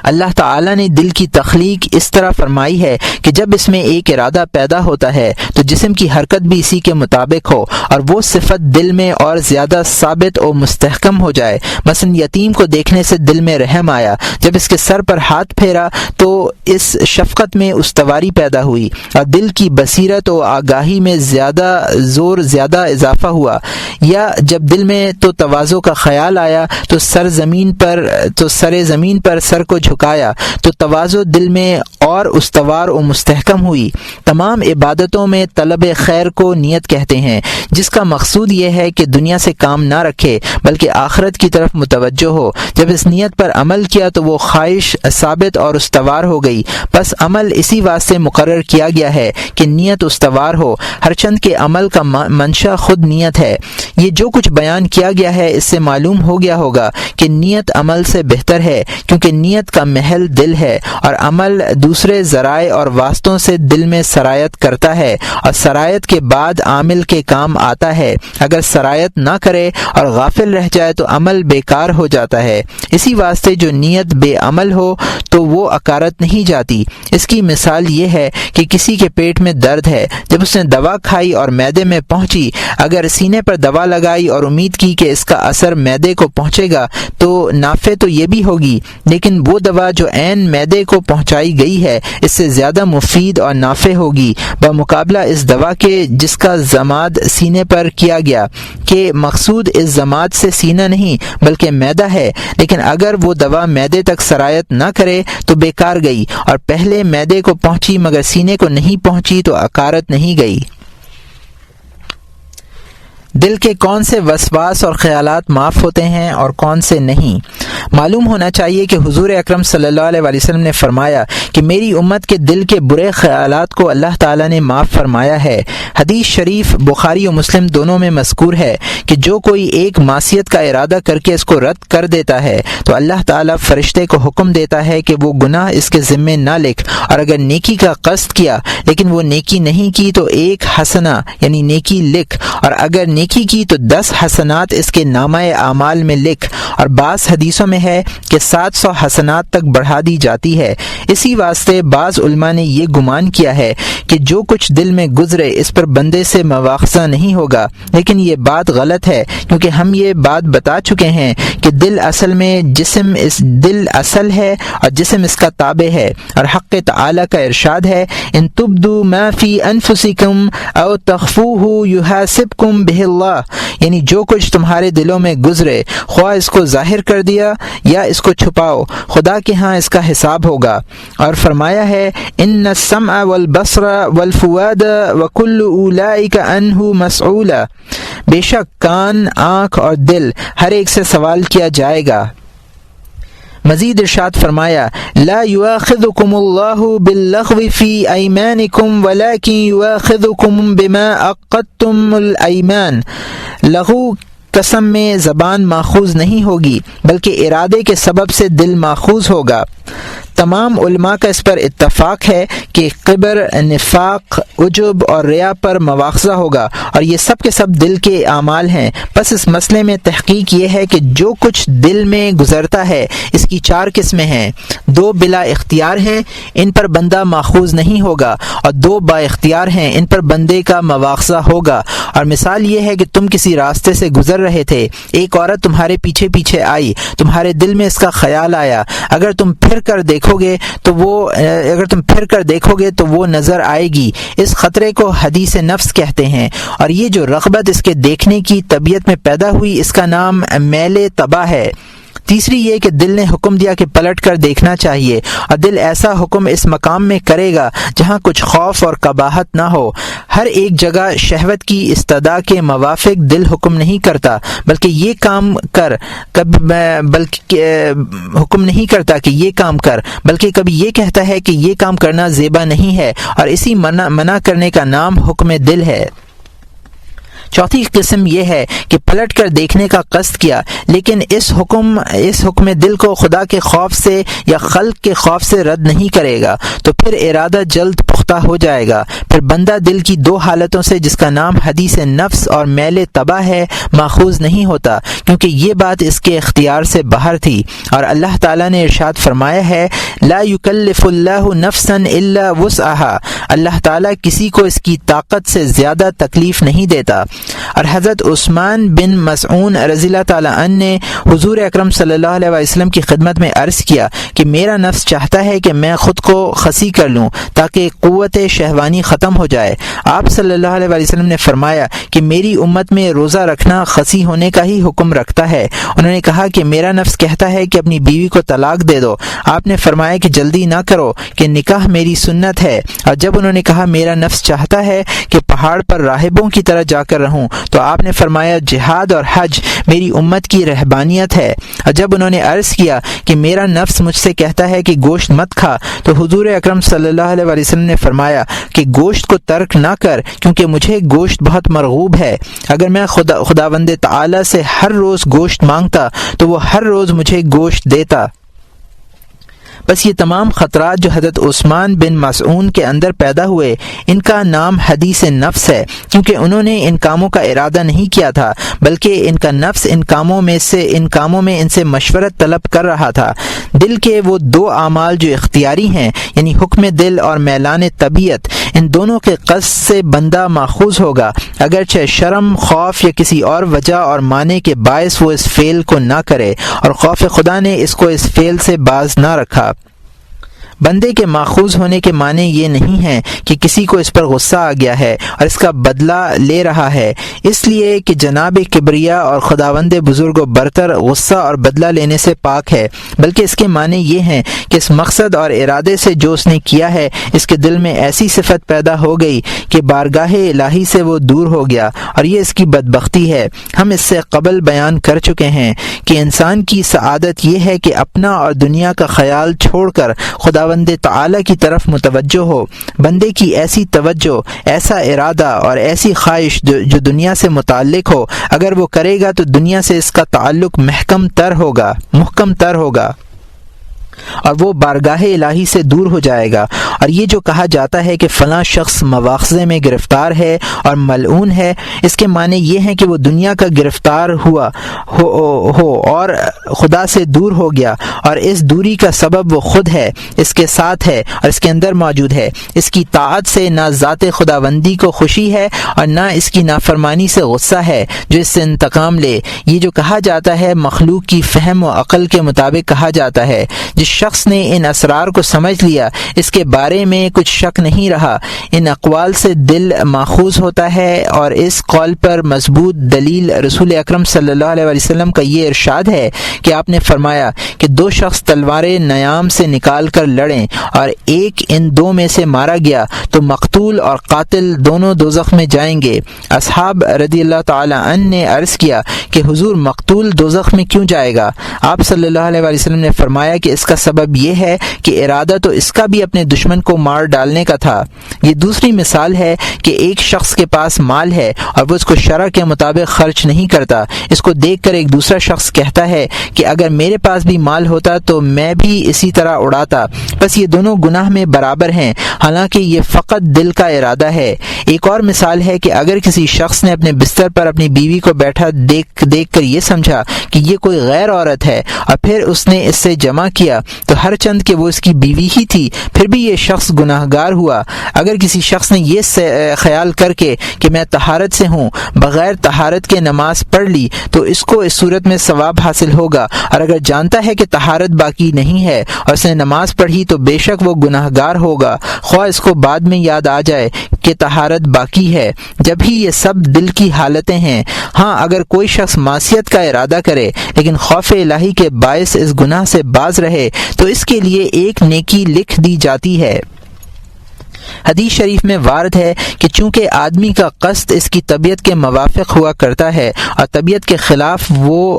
اللہ تعالیٰ نے دل کی تخلیق اس طرح فرمائی ہے کہ جب اس میں ایک ارادہ پیدا ہوتا ہے تو جسم کی حرکت بھی اسی کے مطابق ہو اور وہ صفت دل میں اور زیادہ ثابت و مستحکم ہو جائے۔ مثلا یتیم کو دیکھنے سے دل میں رحم آیا، جب اس کے سر پر ہاتھ پھیرا تو اس شفقت میں استواری پیدا ہوئی اور دل کی بصیرت و آگاہی میں زیادہ اضافہ ہوا، یا جب دل میں تو تواضع کا خیال آیا تو سر زمین پر سر کو جھکایا تو تواضع دل میں اور استوار و مستحکم ہوئی۔ تمام عبادتوں میں طلب خیر کو نیت کہتے ہیں، جس کا مقصود یہ ہے کہ دنیا سے کام نہ رکھے بلکہ آخرت کی طرف متوجہ ہو۔ جب اس نیت پر عمل کیا تو وہ خواہش ثابت اور استوار ہو گئی، پس عمل اسی واسطے مقرر کیا گیا ہے کہ نیت استوار ہو۔ ہر چند کے عمل کا منشا خود نیت ہے۔ یہ جو کچھ بیان کیا گیا ہے اس سے معلوم ہو گیا ہوگا کہ نیت عمل سے بہتر ہے، کیونکہ نیت کا محل دل ہے، اور عمل دوسرے ذرائع اور واسطوں سے دل میں سرایت کرتا ہے، اور سرایت کے بعد عامل کے کام آتا ہے۔ اگر سرایت نہ کرے اور غافل رہ جائے تو عمل بیکار ہو جاتا ہے۔ اسی واسطے جو نیت بے عمل ہو تو وہ اکارت نہیں جاتی۔ اس کی مثال یہ ہے کہ کسی کے پیٹ میں درد ہے، جب اس نے دوا کھائی اور معدے میں پہنچی، اگر سینے پر دوا لگائی اور امید کی کہ اس کا اثر معدے کو پہنچے گا تو نافع تو یہ بھی ہوگی، لیکن وہ دوا جو عین معدے کو پہنچائی گئی ہے اس سے زیادہ مفید اور نافع ہوگی بمقابلہ اس دوا کے جس کا ضماد سینے پر کیا گیا، کہ مقصود اس ضماد سے سینہ نہیں بلکہ معدہ ہے، لیکن اگر وہ دوا معدے تک سرایت نہ کرے تو بیکار گئی، اور پہلے معدے کو پہنچی مگر سینے کو نہیں پہنچی تو اکارت نہیں گئی۔ دل کے کون سے وسواس اور خیالات معاف ہوتے ہیں اور کون سے نہیں؟ معلوم ہونا چاہیے کہ حضور اکرم صلی اللہ علیہ وسلم نے فرمایا کہ میری امت کے دل کے برے خیالات کو اللہ تعالیٰ نے معاف فرمایا ہے۔ حدیث شریف بخاری و مسلم دونوں میں مذکور ہے کہ جو کوئی ایک معصیت کا ارادہ کر کے اس کو رد کر دیتا ہے تو اللہ تعالیٰ فرشتے کو حکم دیتا ہے کہ وہ گناہ اس کے ذمے نہ لکھ، اور اگر نیکی کا قصد کیا لیکن وہ نیکی نہیں کی تو ایک حسنہ یعنی نیکی لکھ، اور اگر نیکی کی تو 10 حسنات اس کے نامہ اعمال میں لکھ، اور بعض حدیثوں میں ہے کہ 700 حسنات تک بڑھا دی جاتی ہے۔ اسی واسطے بعض علماء نے یہ گمان کیا ہے کہ جو کچھ دل میں گزرے اس پر بندے سے مواخذہ نہیں ہوگا، لیکن یہ بات غلط ہے، کیونکہ ہم یہ بات بتا چکے ہیں کہ دل اصل ہے اور جسم اس کا تابع ہے، اور حق تعالی کا ارشاد ہے ان تبدوا ما فی انفسکم او تخفوہ یحاسبکم بہ اللہ، یعنی جو کچھ تمہارے دلوں میں گزرے خواہ اس کو ظاہر کر دیا یا اس کو چھپاؤ، خدا کے ہاں اس کا حساب ہوگا۔ اور فرمایا ہے ان السمع والبصر والفؤاد وکل اولئک عنہ مسئول، بے شک کان، آنکھ اور دل ہر ایک سے سوال کیا جائے گا۔ مزید ارشاد فرمایا لا یؤاخذکم اللہ باللغو فی ایمانکم ولکن یؤاخذکم بما عقدتم الایمان، لغو قسم میں زبان ماخوذ نہیں ہوگی بلکہ ارادے کے سبب سے دل ماخوذ ہوگا۔ تمام علماء کا اس پر اتفاق ہے کہ کبر، نفاق، عجب اور ریا پر مواخذہ ہوگا، اور یہ سب کے سب دل کے اعمال ہیں۔ بس اس مسئلے میں تحقیق یہ ہے کہ جو کچھ دل میں گزرتا ہے اس کی 4 قسمیں ہیں، 2 بلا اختیار ہیں، ان پر بندہ ماخوذ نہیں ہوگا، اور 2 با اختیار ہیں، ان پر بندے کا مواخذہ ہوگا۔ اور مثال یہ ہے کہ تم کسی راستے سے گزر رہے تھے، ایک عورت تمہارے پیچھے پیچھے آئی، تمہارے دل میں اس کا خیال آیا، اگر تم پھر کر دیکھو گے تو وہ نظر آئے گی۔ اس خطرے کو حدیث نفس کہتے ہیں، اور یہ جو رغبت اس کے دیکھنے کی طبیعت میں پیدا ہوئی اس کا نام میل طبع ہے۔ تیسری یہ کہ دل نے حکم دیا کہ پلٹ کر دیکھنا چاہیے، اور دل ایسا حکم اس مقام میں کرے گا جہاں کچھ خوف اور قباحت نہ ہو۔ ہر ایک جگہ شہوت کی استدعا کے موافق دل حکم نہیں کرتا بلکہ یہ کام کر، حکم نہیں کرتا کہ یہ کام کر، بلکہ کبھی یہ کہتا ہے کہ یہ کام کرنا زیبا نہیں ہے، اور اسی منع کرنے کا نام حکم دل ہے۔ چوتھی قسم یہ ہے کہ پلٹ کر دیکھنے کا قصد کیا، لیکن اس حکم دل کو خدا کے خوف سے یا خلق کے خوف سے رد نہیں کرے گا، تو پھر ارادہ جلد پختہ ہو جائے گا۔ پھر بندہ دل کی 2 حالتوں سے جس کا نام حدیث نفس اور میل طبع ہے ماخوذ نہیں ہوتا، کیونکہ یہ بات اس کے اختیار سے باہر تھی۔ اور اللہ تعالیٰ نے ارشاد فرمایا ہے لا یکلف اللہ نفسا الا وسعها، اللہ تعالیٰ کسی کو اس کی طاقت سے زیادہ تکلیف نہیں دیتا۔ اور حضرت عثمان بن مسعود رضی اللہ تعالیٰ عنہ نے حضور اکرم صلی اللہ علیہ وسلم کی خدمت میں عرض کیا کہ میرا نفس چاہتا ہے کہ میں خود کو خسی کر لوں تاکہ قوت شہوانی ختم ہو جائے۔ آپ صلی اللہ علیہ وسلم نے فرمایا کہ میری امت میں روزہ رکھنا خسی ہونے کا ہی حکم رکھتا ہے۔ انہوں نے کہا کہ میرا نفس کہتا ہے کہ اپنی بیوی کو طلاق دے دو۔ آپ نے فرمایا کہ جلدی نہ کرو کہ نکاح میری سنت ہے۔ اور جب انہوں نے کہا میرا نفس چاہتا ہے کہ پہاڑ پر راہبوں کی طرح جا کر رہوں، تو آپ نے فرمایا جہاد اور حج میری امت کی رہبانیت ہے۔ اور جب انہوں نے عرض کیا کہ میرا نفس مجھ سے کہتا ہے کہ گوشت مت کھا، تو حضور اکرم صلی اللہ علیہ وسلم نے فرمایا کہ گوشت کو ترک نہ کر، کیونکہ مجھے گوشت بہت مرغوب ہے۔ اگر میں خداوند تعالی سے ہر روز گوشت مانگتا تو وہ ہر روز مجھے گوشت دیتا۔ بس یہ تمام خطرات جو حضرت عثمان بن مسعود کے اندر پیدا ہوئے، ان کا نام حدیث نفس ہے، کیونکہ انہوں نے ان کاموں کا ارادہ نہیں کیا تھا، بلکہ ان کا نفس ان کاموں میں ان سے مشورت طلب کر رہا تھا۔ دل کے وہ دو اعمال جو اختیاری ہیں، یعنی حکم دل اور میلان طبیعت، ان دونوں کے قصد سے بندہ ماخوذ ہوگا، اگرچہ شرم، خوف یا کسی اور وجہ اور معنی کے باعث وہ اس فعل کو نہ کرے، اور خوف خدا نے اس کو اس فعل سے باز نہ رکھا۔ بندے کے ماخوذ ہونے کے معنی یہ نہیں ہے کہ کسی کو اس پر غصہ آ گیا ہے اور اس کا بدلہ لے رہا ہے، اس لیے کہ جناب کبریا اور خداوند بزرگ و برتر غصہ اور بدلہ لینے سے پاک ہے، بلکہ اس کے معنی یہ ہیں کہ اس مقصد اور ارادے سے جو اس نے کیا ہے، اس کے دل میں ایسی صفت پیدا ہو گئی کہ بارگاہ الہی سے وہ دور ہو گیا، اور یہ اس کی بدبختی ہے۔ ہم اس سے قبل بیان کر چکے ہیں کہ انسان کی سعادت یہ ہے کہ اپنا اور دنیا کا خیال چھوڑ کر خداوند تعالی کی طرف متوجہ ہو۔ بندے کی ایسی توجہ، ایسا ارادہ اور ایسی خواہش جو دنیا سے متعلق ہو، اگر وہ کرے گا تو دنیا سے اس کا تعلق محکم تر ہوگا اور وہ بارگاہ الہی سے دور ہو جائے گا۔ اور یہ جو کہا جاتا ہے کہ فلاں شخص مواخذے میں گرفتار ہے اور ملعون ہے، اس کے معنی یہ ہیں کہ وہ دنیا کا گرفتار ہو اور خدا سے دور ہو گیا، اور اس دوری کا سبب وہ خود ہے، اس کے ساتھ ہے اور اس کے اندر موجود ہے۔ اس کی طاعت سے نہ ذات خداوندی کو خوشی ہے اور نہ اس کی نافرمانی سے غصہ ہے جو اس سے انتقام لے۔ یہ جو کہا جاتا ہے مخلوق کی فہم و عقل کے مطابق کہا جاتا ہے۔ جس شخص نے ان اسرار کو سمجھ لیا، اس کے بارے میں کچھ شک نہیں رہا۔ ان اقوال سے دل ماخوذ ہوتا ہے، اور اس قول پر مضبوط دلیل رسول اکرم صلی اللہ علیہ وسلم کا یہ ارشاد ہے کہ آپ نے فرمایا کہ دو شخص تلواریں نیام سے نکال کر لڑیں اور ایک ان دو میں سے مارا گیا تو مقتول اور قاتل دونوں دوزخ میں جائیں گے۔ اصحاب رضی اللہ تعالی عنہ نے عرض کیا کہ حضور مقتول دوزخ میں کیوں جائے گا؟ آپ صلی اللہ علیہ وسلم نے فرمایا کہ اس کا سبب یہ ہے کہ ارادہ تو اس کا بھی اپنے دشمن کو مار ڈالنے کا تھا۔ یہ دوسری مثال ہے کہ ایک شخص کے پاس مال ہے اور وہ اس کو شرع کے مطابق خرچ نہیں کرتا۔ اس کو دیکھ کر ایک دوسرا شخص کہتا ہے کہ اگر میرے پاس بھی مال ہوتا تو میں بھی اسی طرح اڑاتا۔ بس یہ دونوں گناہ میں برابر ہیں، حالانکہ یہ فقط دل کا ارادہ ہے۔ ایک اور مثال ہے کہ اگر کسی شخص نے اپنے بستر پر اپنی بیوی کو بیٹھا دیکھ کر یہ سمجھا کہ یہ کوئی غیر عورت ہے اور پھر اس نے اس سے جمع کیا تو ہر چند کہ وہ اس کی بیوی ہی تھی، پھر بھی یہ شخص گناہ گار ہوا۔ اگر کسی شخص نے یہ خیال کر کے کہ میں طہارت سے ہوں، بغیر طہارت کے نماز پڑھ لی تو اس کو اس صورت میں ثواب حاصل ہوگا، اور اگر جانتا ہے کہ طہارت باقی نہیں ہے اور اس نے نماز پڑھی تو بے شک وہ گناہ گار ہوگا، خواہ اس کو بعد میں یاد آ جائے کہ طہارت باقی ہے۔ جب ہی یہ سب دل کی حالتیں ہیں۔ ہاں اگر کوئی شخص معصیت کا ارادہ کرے لیکن خوف الہی کے باعث اس گناہ سے باز رہے تو اس کے لیے ایک نیکی لکھ دی جاتی ہے۔ حدیث شریف میں وارد ہے کہ چونکہ آدمی کا قصد اس کی طبیعت کے موافق ہوا کرتا ہے اور طبیعت کے خلاف وہ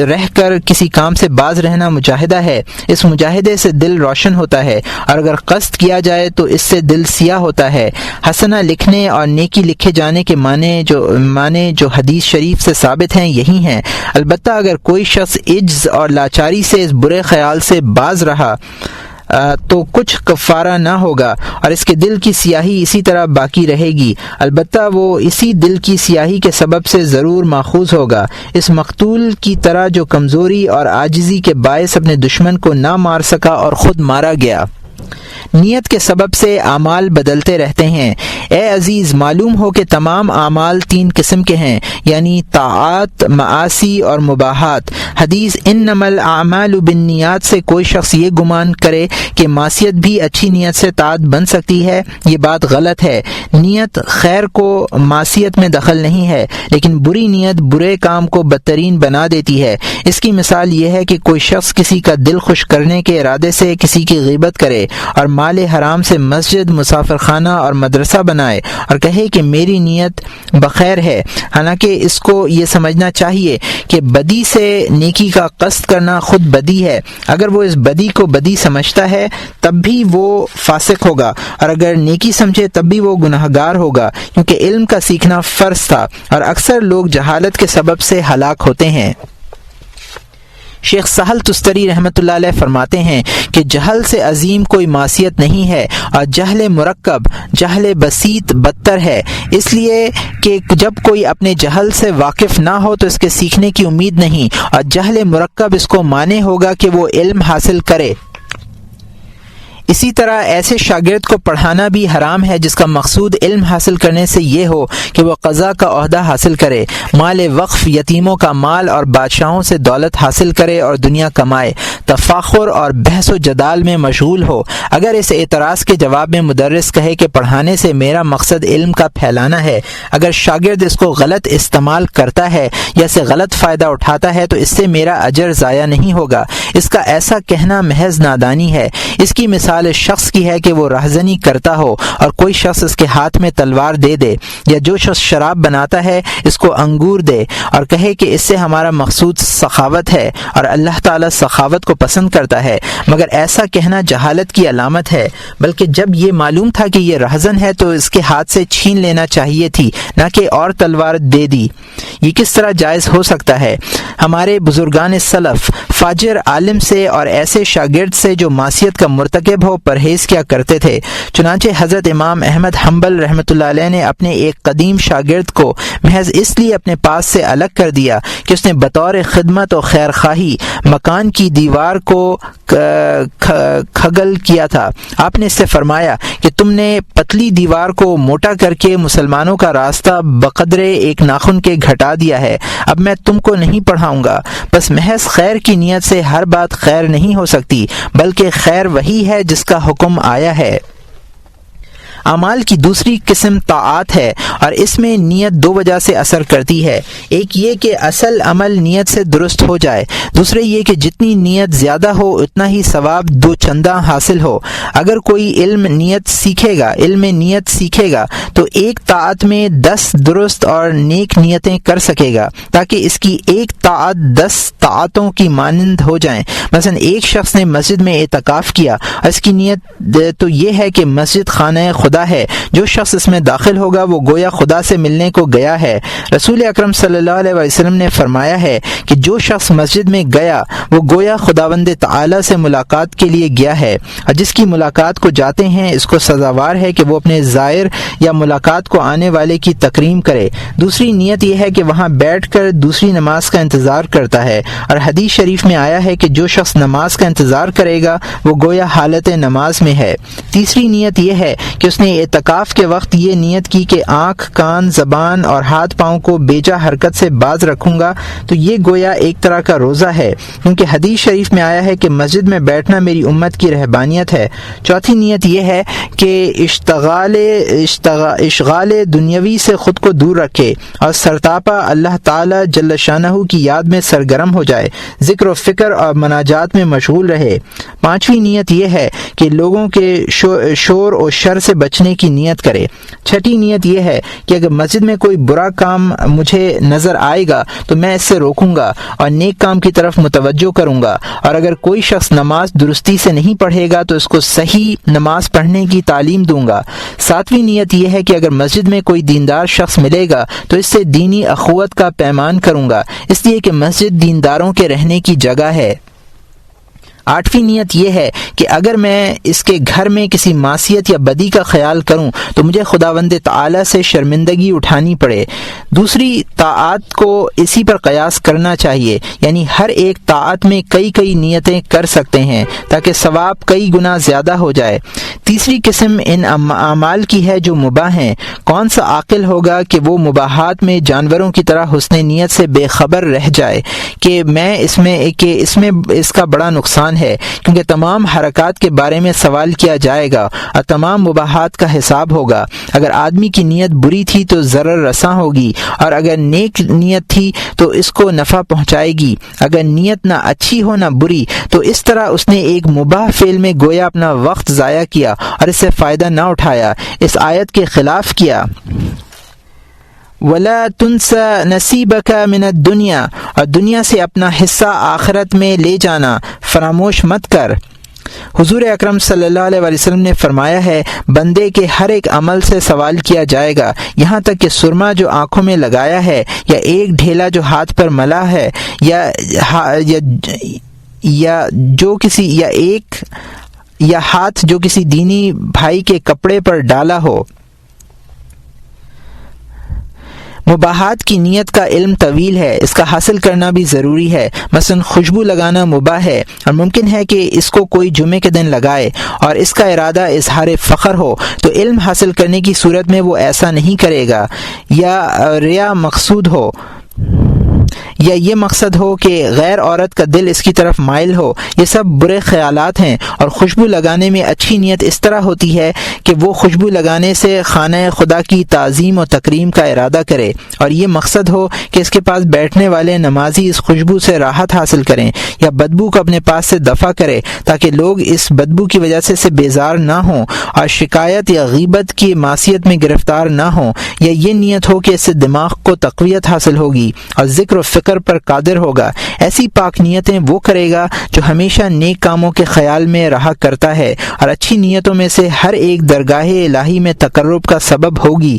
رہ کر کسی کام سے باز رہنا مجاہدہ ہے، اس مجاہدے سے دل روشن ہوتا ہے، اور اگر قصد کیا جائے تو اس سے دل سیاہ ہوتا ہے۔ حسنہ لکھنے اور نیکی لکھے جانے کے معنی جو حدیث شریف سے ثابت ہیں یہی ہیں۔ البتہ اگر کوئی شخص عجز اور لاچاری سے اس برے خیال سے باز رہا تو کچھ کفارہ نہ ہوگا، اور اس کے دل کی سیاہی اسی طرح باقی رہے گی، البتہ وہ اسی دل کی سیاہی کے سبب سے ضرور ماخوذ ہوگا۔ اس مقتول کی طرح جو کمزوری اور عاجزی کے باعث اپنے دشمن کو نہ مار سکا اور خود مارا گیا۔ نیت کے سبب سے اعمال بدلتے رہتے ہیں۔ اے عزیز، معلوم ہو کہ تمام اعمال تین قسم کے ہیں، یعنی طاعات، معاصی اور مباحات۔ حدیث انما الاعمال بالنیات سے کوئی شخص یہ گمان کرے کہ معصیت بھی اچھی نیت سے طاعت بن سکتی ہے، یہ بات غلط ہے۔ نیت خیر کو معصیت میں دخل نہیں ہے، لیکن بری نیت برے کام کو بدترین بنا دیتی ہے۔ اس کی مثال یہ ہے کہ کوئی شخص کسی کا دل خوش کرنے کے ارادے سے کسی کی غیبت کرے اور مال حرام سے مسجد، مسافر خانہ اور مدرسہ بنائے اور کہے کہ میری نیت بخیر ہے، حالانکہ اس کو یہ سمجھنا چاہیے کہ بدی سے نیکی کا قصد کرنا خود بدی ہے۔ اگر وہ اس بدی کو بدی سمجھتا ہے تب بھی وہ فاسق ہوگا، اور اگر نیکی سمجھے تب بھی وہ گناہگار ہوگا، کیونکہ علم کا سیکھنا فرض تھا اور اکثر لوگ جہالت کے سبب سے ہلاک ہوتے ہیں۔ شیخ سہل تستری رحمۃ اللہ علیہ فرماتے ہیں کہ جہل سے عظیم کوئی معصیت نہیں ہے، اور جہل مرکب جہل بسیط بدتر ہے، اس لیے کہ جب کوئی اپنے جہل سے واقف نہ ہو تو اس کے سیکھنے کی امید نہیں، اور جہل مرکب اس کو مانے ہوگا کہ وہ علم حاصل کرے۔ اسی طرح ایسے شاگرد کو پڑھانا بھی حرام ہے جس کا مقصود علم حاصل کرنے سے یہ ہو کہ وہ قضا کا عہدہ حاصل کرے، مال وقف، یتیموں کا مال اور بادشاہوں سے دولت حاصل کرے اور دنیا کمائے، تفاخر اور بحث و جدال میں مشغول ہو۔ اگر اس اعتراض کے جواب میں مدرس کہے کہ پڑھانے سے میرا مقصد علم کا پھیلانا ہے، اگر شاگرد اس کو غلط استعمال کرتا ہے یا اسے غلط فائدہ اٹھاتا ہے تو اس سے میرا اجر ضائع نہیں ہوگا۔ اس کا ایسا کہنا محض نادانی ہے۔ اس کی مثال اس شخص کی ہے کہ وہ راہزنی کرتا ہو اور کوئی شخص اس کے ہاتھ میں تلوار دے دے، یا جو شخص شراب بناتا ہے اس کو انگور دے اور کہے کہ اس سے ہمارا مقصود سخاوت ہے اور اللہ تعالیٰ سخاوت کو پسند کرتا ہے، مگر ایسا کہنا جہالت کی علامت ہے، بلکہ جب یہ معلوم تھا کہ یہ راہزن ہے تو اس کے ہاتھ سے چھین لینا چاہیے تھی، نہ کہ اور تلوار دے دی۔ یہ کس طرح جائز ہو سکتا ہے؟ ہمارے بزرگان سلف فاجر عالم سے اور ایسے شاگرد سے جو معصیت کا مرتکب ہو پرہیز کیا کرتے تھے۔ چنانچہ حضرت امام احمد حنبل رحمۃ اللہ علیہ نے اپنے ایک قدیم شاگرد کو محض اس لیے اپنے پاس سے الگ کر دیا کہ اس نے بطور خدمت و خیر خواہی مکان کی دیوار کو کھگل کیا تھا۔ آپ نے اس سے فرمایا کہ تم نے پتلی دیوار کو موٹا کر کے مسلمانوں کا راستہ بقدرے ایک ناخن کے گھٹا دیا ہے، اب میں تم کو نہیں پڑھاؤں گا۔ بس محض خیر کی نیت سے ہر بات خیر نہیں ہو سکتی، بلکہ خیر وہی ہے جس کا حکم آیا ہے۔ اعمال کی دوسری قسم طاعات ہے، اور اس میں نیت دو وجہ سے اثر کرتی ہے۔ ایک یہ کہ اصل عمل نیت سے درست ہو جائے، دوسرے یہ کہ جتنی نیت زیادہ ہو اتنا ہی ثواب دو چندہ حاصل ہو۔ اگر کوئی علم نیت سیکھے گا تو ایک طاعت میں 10 درست اور نیک نیتیں کر سکے گا، تاکہ اس کی ایک طاعت 10 طاعتوں کی مانند ہو جائیں۔ مثلا ایک شخص نے مسجد میں اعتکاف کیا، اس کی نیت تو یہ ہے کہ مسجد خانہ خدا ہے، جو شخص اس میں داخل ہوگا وہ گویا خدا سے ملنے کو گیا ہے۔ رسول اکرم صلی اللہ علیہ وسلم نے فرمایا ہے کہ جو شخص مسجد میں گیا وہ گویا خداوند تعالی سے ملاقات کے لیے گیا ہے، اور جس کی ملاقات کو جاتے ہیں اس کو سزاوار ہے کہ وہ اپنے زائر یا ملاقات کو آنے والے کی تکریم کرے۔ دوسری نیت یہ ہے کہ وہاں بیٹھ کر دوسری نماز کا انتظار کرتا ہے، اور حدیث شریف میں آیا ہے کہ جو شخص نماز کا انتظار کرے گا وہ گویا حالت نماز میں ہے۔ تیسری نیت یہ ہے کہ اس نے اعتکاف کے وقت یہ نیت کی کہ آنکھ، کان، زبان اور ہاتھ پاؤں کو بیجا حرکت سے باز رکھوں گا، تو یہ گویا ایک طرح کا روزہ ہے، کیونکہ حدیث شریف میں آیا ہے کہ مسجد میں بیٹھنا میری امت کی رہبانیت ہے۔ چوتھی نیت یہ ہے کہ اشغال دنیاوی سے خود کو دور رکھے اور سرتاپا اللہ تعالی جل شانہ کی یاد میں سرگرم ہو جائے، ذکر و فکر اور مناجات میں مشغول رہے۔ پانچویں نیت یہ ہے کہ لوگوں کے شور و شر سے بچنے کی نیت کرے۔ چھٹی نیت یہ ہے کہ اگر مسجد میں کوئی برا کام مجھے نظر آئے گا تو میں اس سے روکوں گا اور نیک کام کی طرف متوجہ کروں گا، اور اگر کوئی شخص نماز درستی سے نہیں پڑھے گا تو اس کو صحیح نماز پڑھنے کی تعلیم دوں گا۔ ساتویں نیت یہ ہے کہ اگر مسجد میں کوئی دیندار شخص ملے گا تو اس سے دینی اخوت کا پیمان کروں گا، اس لیے کہ مسجد دینداروں کے رہنے کی جگہ ہے۔ آٹھویں نیت یہ ہے کہ اگر میں اس کے گھر میں کسی معصیت یا بدی کا خیال کروں تو مجھے خداوند تعالی سے شرمندگی اٹھانی پڑے۔ دوسری طاعت کو اسی پر قیاس کرنا چاہیے، یعنی ہر ایک طاعت میں کئی نیتیں کر سکتے ہیں تاکہ ثواب کئی گنا زیادہ ہو جائے۔ تیسری قسم ان اعمال کی ہے جو مباح ہیں۔ کون سا عاقل ہوگا کہ وہ مباحات میں جانوروں کی طرح حسن نیت سے بے خبر رہ جائے کہ اس میں اس کا بڑا نقصان ہے، کیونکہ تمام حرکات کے بارے میں سوال کیا جائے گا اور تمام مباحات کا حساب ہوگا۔ اگر آدمی کی نیت بری تھی تو ضرر رساں ہوگی، اور اگر نیک نیت تھی تو اس کو نفع پہنچائے گی۔ اگر نیت نہ اچھی ہو نہ بری تو اس طرح اس نے ایک مباح فعل میں گویا اپنا وقت ضائع کیا اور اس سے فائدہ نہ اٹھایا، اس آیت کے خلاف کیا۔ وَلَا تُنْسَ نَصِيبَكَ مِنَ الدُّنْيَا، اور دنیا سے اپنا حصہ آخرت میں لے جانا فراموش مت کر۔ حضور اکرم صلی اللہ علیہ وسلم نے فرمایا ہے، بندے کے ہر ایک عمل سے سوال کیا جائے گا، یہاں تک کہ سرما جو آنکھوں میں لگایا ہے، یا ایک ڈھیلا جو ہاتھ پر ملا ہے، یا ہاتھ جو کسی دینی بھائی کے کپڑے پر ڈالا ہو۔ مباحات کی نیت کا علم طویل ہے، اس کا حاصل کرنا بھی ضروری ہے۔ مثلا خوشبو لگانا مباح ہے، اور ممکن ہے کہ اس کو کوئی جمعے کے دن لگائے اور اس کا ارادہ اظہار فخر ہو، تو علم حاصل کرنے کی صورت میں وہ ایسا نہیں کرے گا، یا ریا مقصود ہو، یا یہ مقصد ہو کہ غیر عورت کا دل اس کی طرف مائل ہو، یہ سب برے خیالات ہیں۔ اور خوشبو لگانے میں اچھی نیت اس طرح ہوتی ہے کہ وہ خوشبو لگانے سے خانہ خدا کی تعظیم و تکریم کا ارادہ کرے، اور یہ مقصد ہو کہ اس کے پاس بیٹھنے والے نمازی اس خوشبو سے راحت حاصل کریں، یا بدبو کو اپنے پاس سے دفع کرے تاکہ لوگ اس بدبو کی وجہ سے بیزار نہ ہوں اور شکایت یا غیبت کی معصیت میں گرفتار نہ ہوں، یا یہ نیت ہو کہ اس سے دماغ کو تقویت حاصل ہوگی اور ذکر و فکر پر قادر ہوگا۔ ایسی پاک نیتیں وہ کرے گا جو ہمیشہ نیک کاموں کے خیال میں رہا کرتا ہے، اور اچھی نیتوں میں سے ہر ایک درگاہ الہی میں تقرب کا سبب ہوگی۔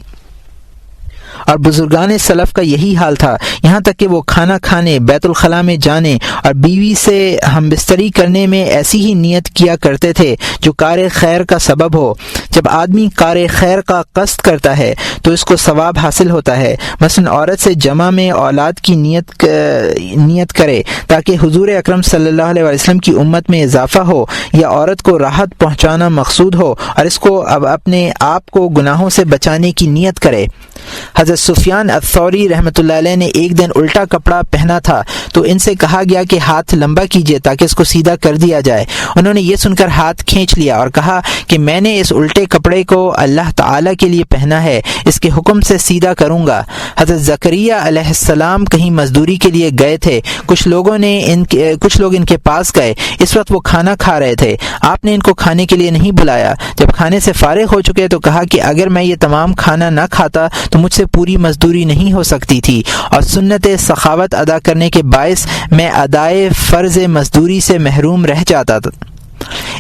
اور بزرگان سلف کا یہی حال تھا، یہاں تک کہ وہ کھانا کھانے، بیت الخلاء میں جانے اور بیوی سے ہمبستری کرنے میں ایسی ہی نیت کیا کرتے تھے جو کار خیر کا سبب ہو۔ جب آدمی کار خیر کا قصد کرتا ہے تو اس کو ثواب حاصل ہوتا ہے۔ مثلا عورت سے جمع میں اولاد کی نیت کرے تاکہ حضور اکرم صلی اللہ علیہ وسلم کی امت میں اضافہ ہو، یا عورت کو راحت پہنچانا مقصود ہو اور اس کو اب اپنے آپ کو گناہوں سے بچانے کی نیت کرے۔ حضرت سفیان الثوری رحمۃ اللہ علیہ نے ایک دن الٹا کپڑا پہنا تھا تو ان سے کہا گیا کہ ہاتھ لمبا کیجیے تاکہ اس کو سیدھا کر دیا جائے۔ انہوں نے یہ سن کر ہاتھ کھینچ لیا اور کہا کہ میں نے اس الٹے کپڑے کو اللہ تعالیٰ کے لیے پہنا ہے، اس کے حکم سے سیدھا کروں گا۔ حضرت زکریا علیہ السلام کہیں مزدوری کے لیے گئے تھے، کچھ لوگ ان کے پاس گئے، اس وقت وہ کھانا کھا رہے تھے، آپ نے ان کو کھانے کے لیے نہیں بلایا۔ جب کھانے سے فارغ ہو چکے تو کہا کہ اگر میں یہ تمام کھانا نہ کھاتا تو مجھ سے پوری مزدوری نہیں ہو سکتی تھی، اور سنت سخاوت ادا کرنے کے باعث میں ادائے فرض مزدوری سے محروم رہ جاتا تھا۔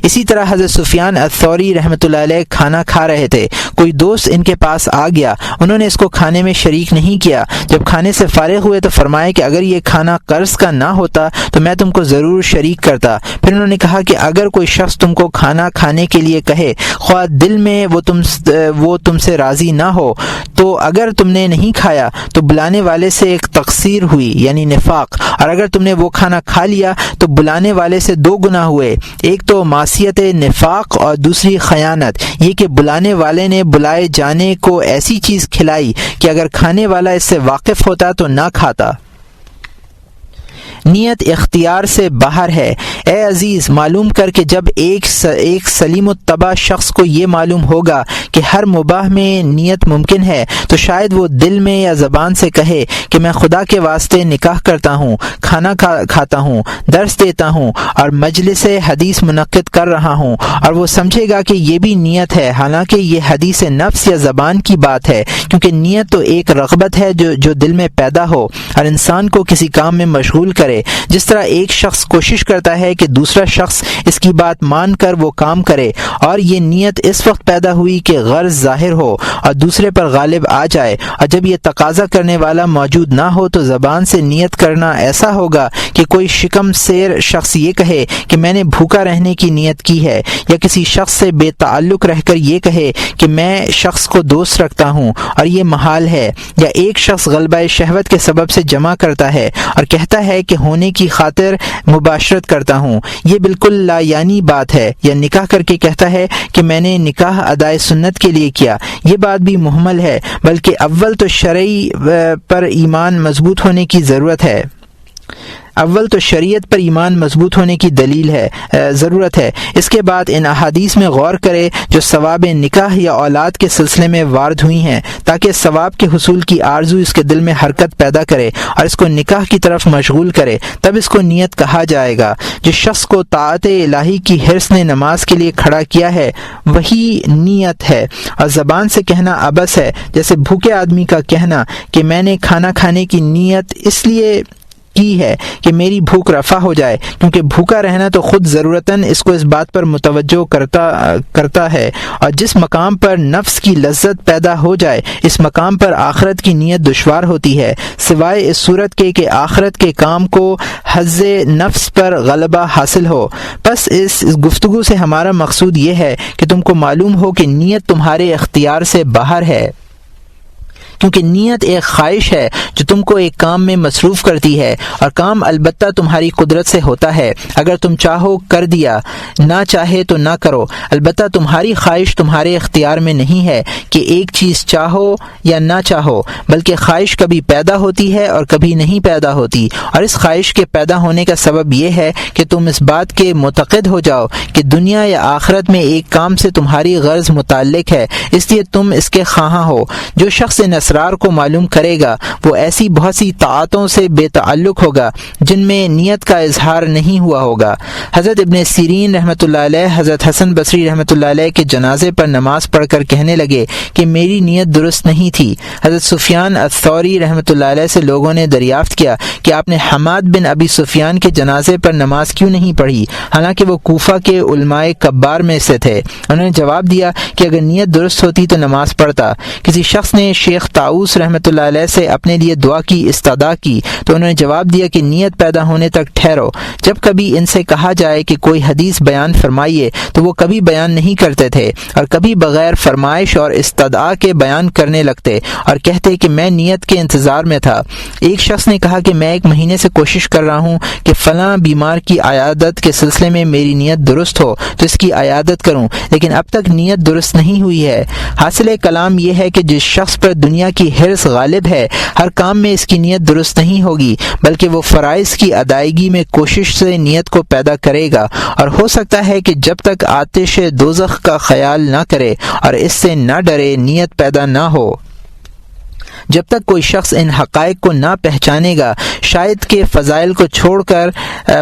اسی طرح حضرت سفیان الثوری رحمۃ اللہ علیہ کھانا کھا رہے تھے، کوئی دوست ان کے پاس آ گیا، انہوں نے اس کو کھانے میں شریک نہیں کیا۔ جب کھانے سے فارغ ہوئے تو فرمایا کہ اگر یہ کھانا قرض کا نہ ہوتا تو میں تم کو ضرور شریک کرتا۔ پھر انہوں نے کہا کہ اگر کوئی شخص تم کو کھانا کھانے کے لیے کہے، خواہ دل میں وہ تم سے راضی نہ ہو، تو اگر تم نے نہیں کھایا تو بلانے والے سے ایک تقصیر ہوئی یعنی نفاق، اور اگر تم نے وہ کھانا کھا لیا تو بلانے والے سے دو گناہ ہوئے، ایک تو معصیت نفاق اور دوسری خیانت، یہ کہ بلانے والے نے بلائے جانے کو ایسی چیز کھلائی کہ اگر کھانے والا اس سے واقف ہوتا تو نہ کھاتا۔ نیت اختیار سے باہر ہے۔ اے عزیز، معلوم کر کہ جب ایک سلیم الطبع شخص کو یہ معلوم ہوگا کہ ہر مباح میں نیت ممکن ہے تو شاید وہ دل میں یا زبان سے کہے کہ میں خدا کے واسطے نکاح کرتا ہوں، کھانا کھاتا ہوں، درس دیتا ہوں اور مجلس حدیث منعقد کر رہا ہوں، اور وہ سمجھے گا کہ یہ بھی نیت ہے، حالانکہ یہ حدیث نفس یا زبان کی بات ہے، کیونکہ نیت تو ایک رغبت ہے جو دل میں پیدا ہو اور انسان کو کسی کام میں مشغول کرے۔ جس طرح ایک شخص کوشش کرتا ہے کہ دوسرا شخص اس کی بات مان کر وہ کام کرے، اور یہ نیت اس وقت پیدا ہوئی کہ غرض ظاہر ہو اور دوسرے پر غالب آ جائے، اور جب یہ تقاضا کرنے والا موجود نہ ہو تو زبان سے نیت کرنا ایسا ہوگا کہ کوئی شکم سیر شخص یہ کہے کہ میں نے بھوکا رہنے کی نیت کی ہے، یا کسی شخص سے بے تعلق رہ کر یہ کہے کہ میں شخص کو دوست رکھتا ہوں اور یہ محال ہے، یا ایک شخص غلبہ شہوت کے سبب سے جمع کرتا ہے اور کہتا ہے کہ ہونے کی خاطر مباشرت کرتا ہوں، یہ بالکل لا یعنی بات ہے، یا نکاح کر کے کہتا ہے کہ میں نے نکاح ادائے سنت کے لیے کیا، یہ بات بھی محمل ہے، بلکہ اول تو شرعی پر ایمان مضبوط ہونے کی ضرورت ہے، اول تو شریعت پر ایمان مضبوط ہونے کی ضرورت ہے، اس کے بعد ان احادیث میں غور کرے جو ثواب نکاح یا اولاد کے سلسلے میں وارد ہوئی ہیں، تاکہ ثواب کے حصول کی آرزو اس کے دل میں حرکت پیدا کرے اور اس کو نکاح کی طرف مشغول کرے، تب اس کو نیت کہا جائے گا۔ جس شخص کو طاعت الہی کی حرص نے نماز کے لیے کھڑا کیا ہے وہی نیت ہے، اور زبان سے کہنا عبث ہے، جیسے بھوکے آدمی کا کہنا کہ میں نے کھانا کھانے کی نیت اس لیے کی ہے کہ میری بھوک رفع ہو جائے، کیونکہ بھوکا رہنا تو خود ضرورتاً اس کو اس بات پر متوجہ کرتا ہے، اور جس مقام پر نفس کی لذت پیدا ہو جائے اس مقام پر آخرت کی نیت دشوار ہوتی ہے، سوائے اس صورت کے کہ آخرت کے کام کو حظ نفس پر غلبہ حاصل ہو۔ پس اس گفتگو سے ہمارا مقصود یہ ہے کہ تم کو معلوم ہو کہ نیت تمہارے اختیار سے باہر ہے، کیونکہ نیت ایک خواہش ہے جو تم کو ایک کام میں مصروف کرتی ہے، اور کام البتہ تمہاری قدرت سے ہوتا ہے، اگر تم چاہو کر دیا، نہ چاہے تو نہ کرو۔ البتہ تمہاری خواہش تمہارے اختیار میں نہیں ہے کہ ایک چیز چاہو یا نہ چاہو، بلکہ خواہش کبھی پیدا ہوتی ہے اور کبھی نہیں پیدا ہوتی، اور اس خواہش کے پیدا ہونے کا سبب یہ ہے کہ تم اس بات کے معتقد ہو جاؤ کہ دنیا یا آخرت میں ایک کام سے تمہاری غرض متعلق ہے، اس لیے تم اس کے خواہاں ہو۔ جو شخص ان اسرار کو معلوم کرے گا وہ ایسی بہت سی طاعتوں سے بے تعلق ہوگا جن میں نیت کا اظہار نہیں ہوا ہوگا۔ حضرت ابن سیرین رحمۃ اللہ علیہ حضرت حسن بصری رحمۃ اللہ علیہ کے جنازے پر نماز پڑھ کر کہنے لگے کہ میری نیت درست نہیں تھی۔ حضرت سفیان الثوری رحمۃ اللہ علیہ سے لوگوں نے دریافت کیا کہ آپ نے حماد بن ابی سفیان کے جنازے پر نماز کیوں نہیں پڑھی، حالانکہ وہ کوفہ کے علماء کبار میں سے تھے۔ انہوں نے جواب دیا کہ اگر نیت درست ہوتی تو نماز پڑھتا۔ کسی شخص نے شیخ طاؤس رحمۃ اللہ علیہ سے اپنے لیے دعا کی استدعا کی تو انہوں نے جواب دیا کہ نیت پیدا ہونے تک ٹھہرو۔ جب کبھی ان سے کہا جائے کہ کوئی حدیث بیان فرمائیے تو وہ کبھی بیان نہیں کرتے تھے، اور کبھی بغیر فرمائش اور استدعا کے بیان کرنے لگتے اور کہتے کہ میں نیت کے انتظار میں تھا۔ ایک شخص نے کہا کہ میں 1 مہینے سے کوشش کر رہا ہوں کہ فلاں بیمار کی عیادت کے سلسلے میں میری نیت درست ہو تو اس کی عیادت کروں، لیکن اب تک نیت درست نہیں ہوئی ہے۔ حاصل کلام یہ ہے کہ جس شخص پر دنیا کی حرص غالب ہے ہر کام میں اس کی نیت درست نہیں ہوگی، بلکہ وہ فرائض کی ادائیگی میں کوشش سے نیت کو پیدا کرے گا، اور ہو سکتا ہے کہ جب تک آتش دوزخ کا خیال نہ کرے اور اس سے نہ ڈرے نیت پیدا نہ ہو۔ جب تک کوئی شخص ان حقائق کو نہ پہچانے گا شاید کہ فضائل کو چھوڑ کر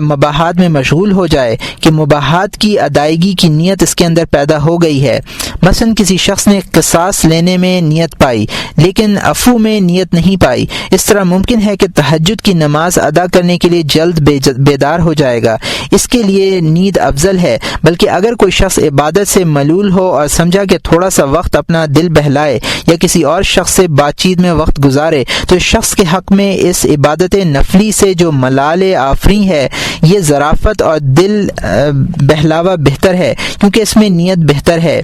مباحات میں مشغول ہو جائے کہ مباحات کی ادائیگی کی نیت اس کے اندر پیدا ہو گئی ہے۔ مثلا کسی شخص نے قصاص لینے میں نیت پائی لیکن عفو میں نیت نہیں پائی، اس طرح ممکن ہے کہ تہجد کی نماز ادا کرنے کے لیے جلد بیدار ہو جائے گا، اس کے لیے نیند افضل ہے۔ بلکہ اگر کوئی شخص عبادت سے ملول ہو اور سمجھا کہ تھوڑا سا وقت اپنا دل بہلائے یا کسی اور شخص سے بات چیت میں وقت گزارے تو اس شخص کے حق میں اس عبادت نفلی سے جو ملال آفری ہے یہ ظرافت اور دل بہلاوا بہتر ہے، کیونکہ اس میں نیت بہتر ہے۔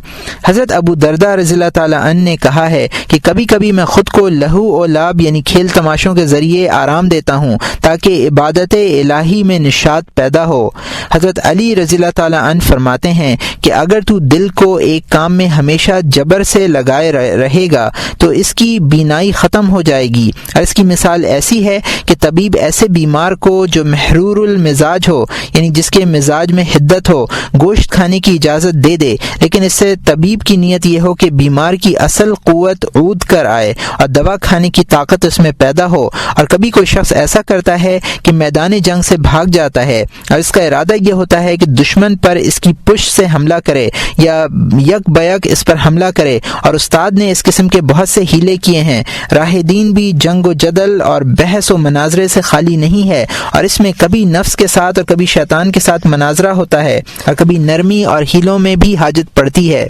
حضرت ابو درداء رضی اللہ تعالیٰ عنہ نے کہا ہے کہ کبھی کبھی میں خود کو لہو و لعب یعنی کھیل تماشوں کے ذریعے آرام دیتا ہوں تاکہ عبادت الہی میں نشاط پیدا ہو۔ حضرت علی رضی اللہ تعالیٰ عنہ فرماتے ہیں کہ اگر تو دل کو ایک کام میں ہمیشہ جبر سے لگائے رہے گا تو اس کی بینائی ختم ہو جائے گی، اور اس کی مثال ایسی ہے کہ طبیب ایسے بیمار کو جو محرور المزاج ہو یعنی جس کے مزاج میں حدت ہو گوشت کھانے کی اجازت دے دے، لیکن اس سے طبیب کی نیت یہ ہو کہ بیمار کی اصل قوت عود کر آئے اور دوا کھانے کی طاقت اس میں پیدا ہو۔ اور کبھی کوئی شخص ایسا کرتا ہے کہ میدان جنگ سے بھاگ جاتا ہے اور اس کا ارادہ یہ ہوتا ہے کہ دشمن پر اس کی پشت سے حملہ کرے یا یک بیک اس پر حملہ کرے، اور استاد نے اس قسم کے بہت سے ہیلے کیے ہیں۔ راہ دین بھی جنگ و جدل اور بحث و مناظرے سے خالی نہیں ہے، اور اس میں کبھی نفس کے ساتھ اور کبھی شیطان کے ساتھ مناظرہ ہوتا ہے، اور کبھی نرمی اور ہیلوں میں بھی حاجت پڑتی ہے۔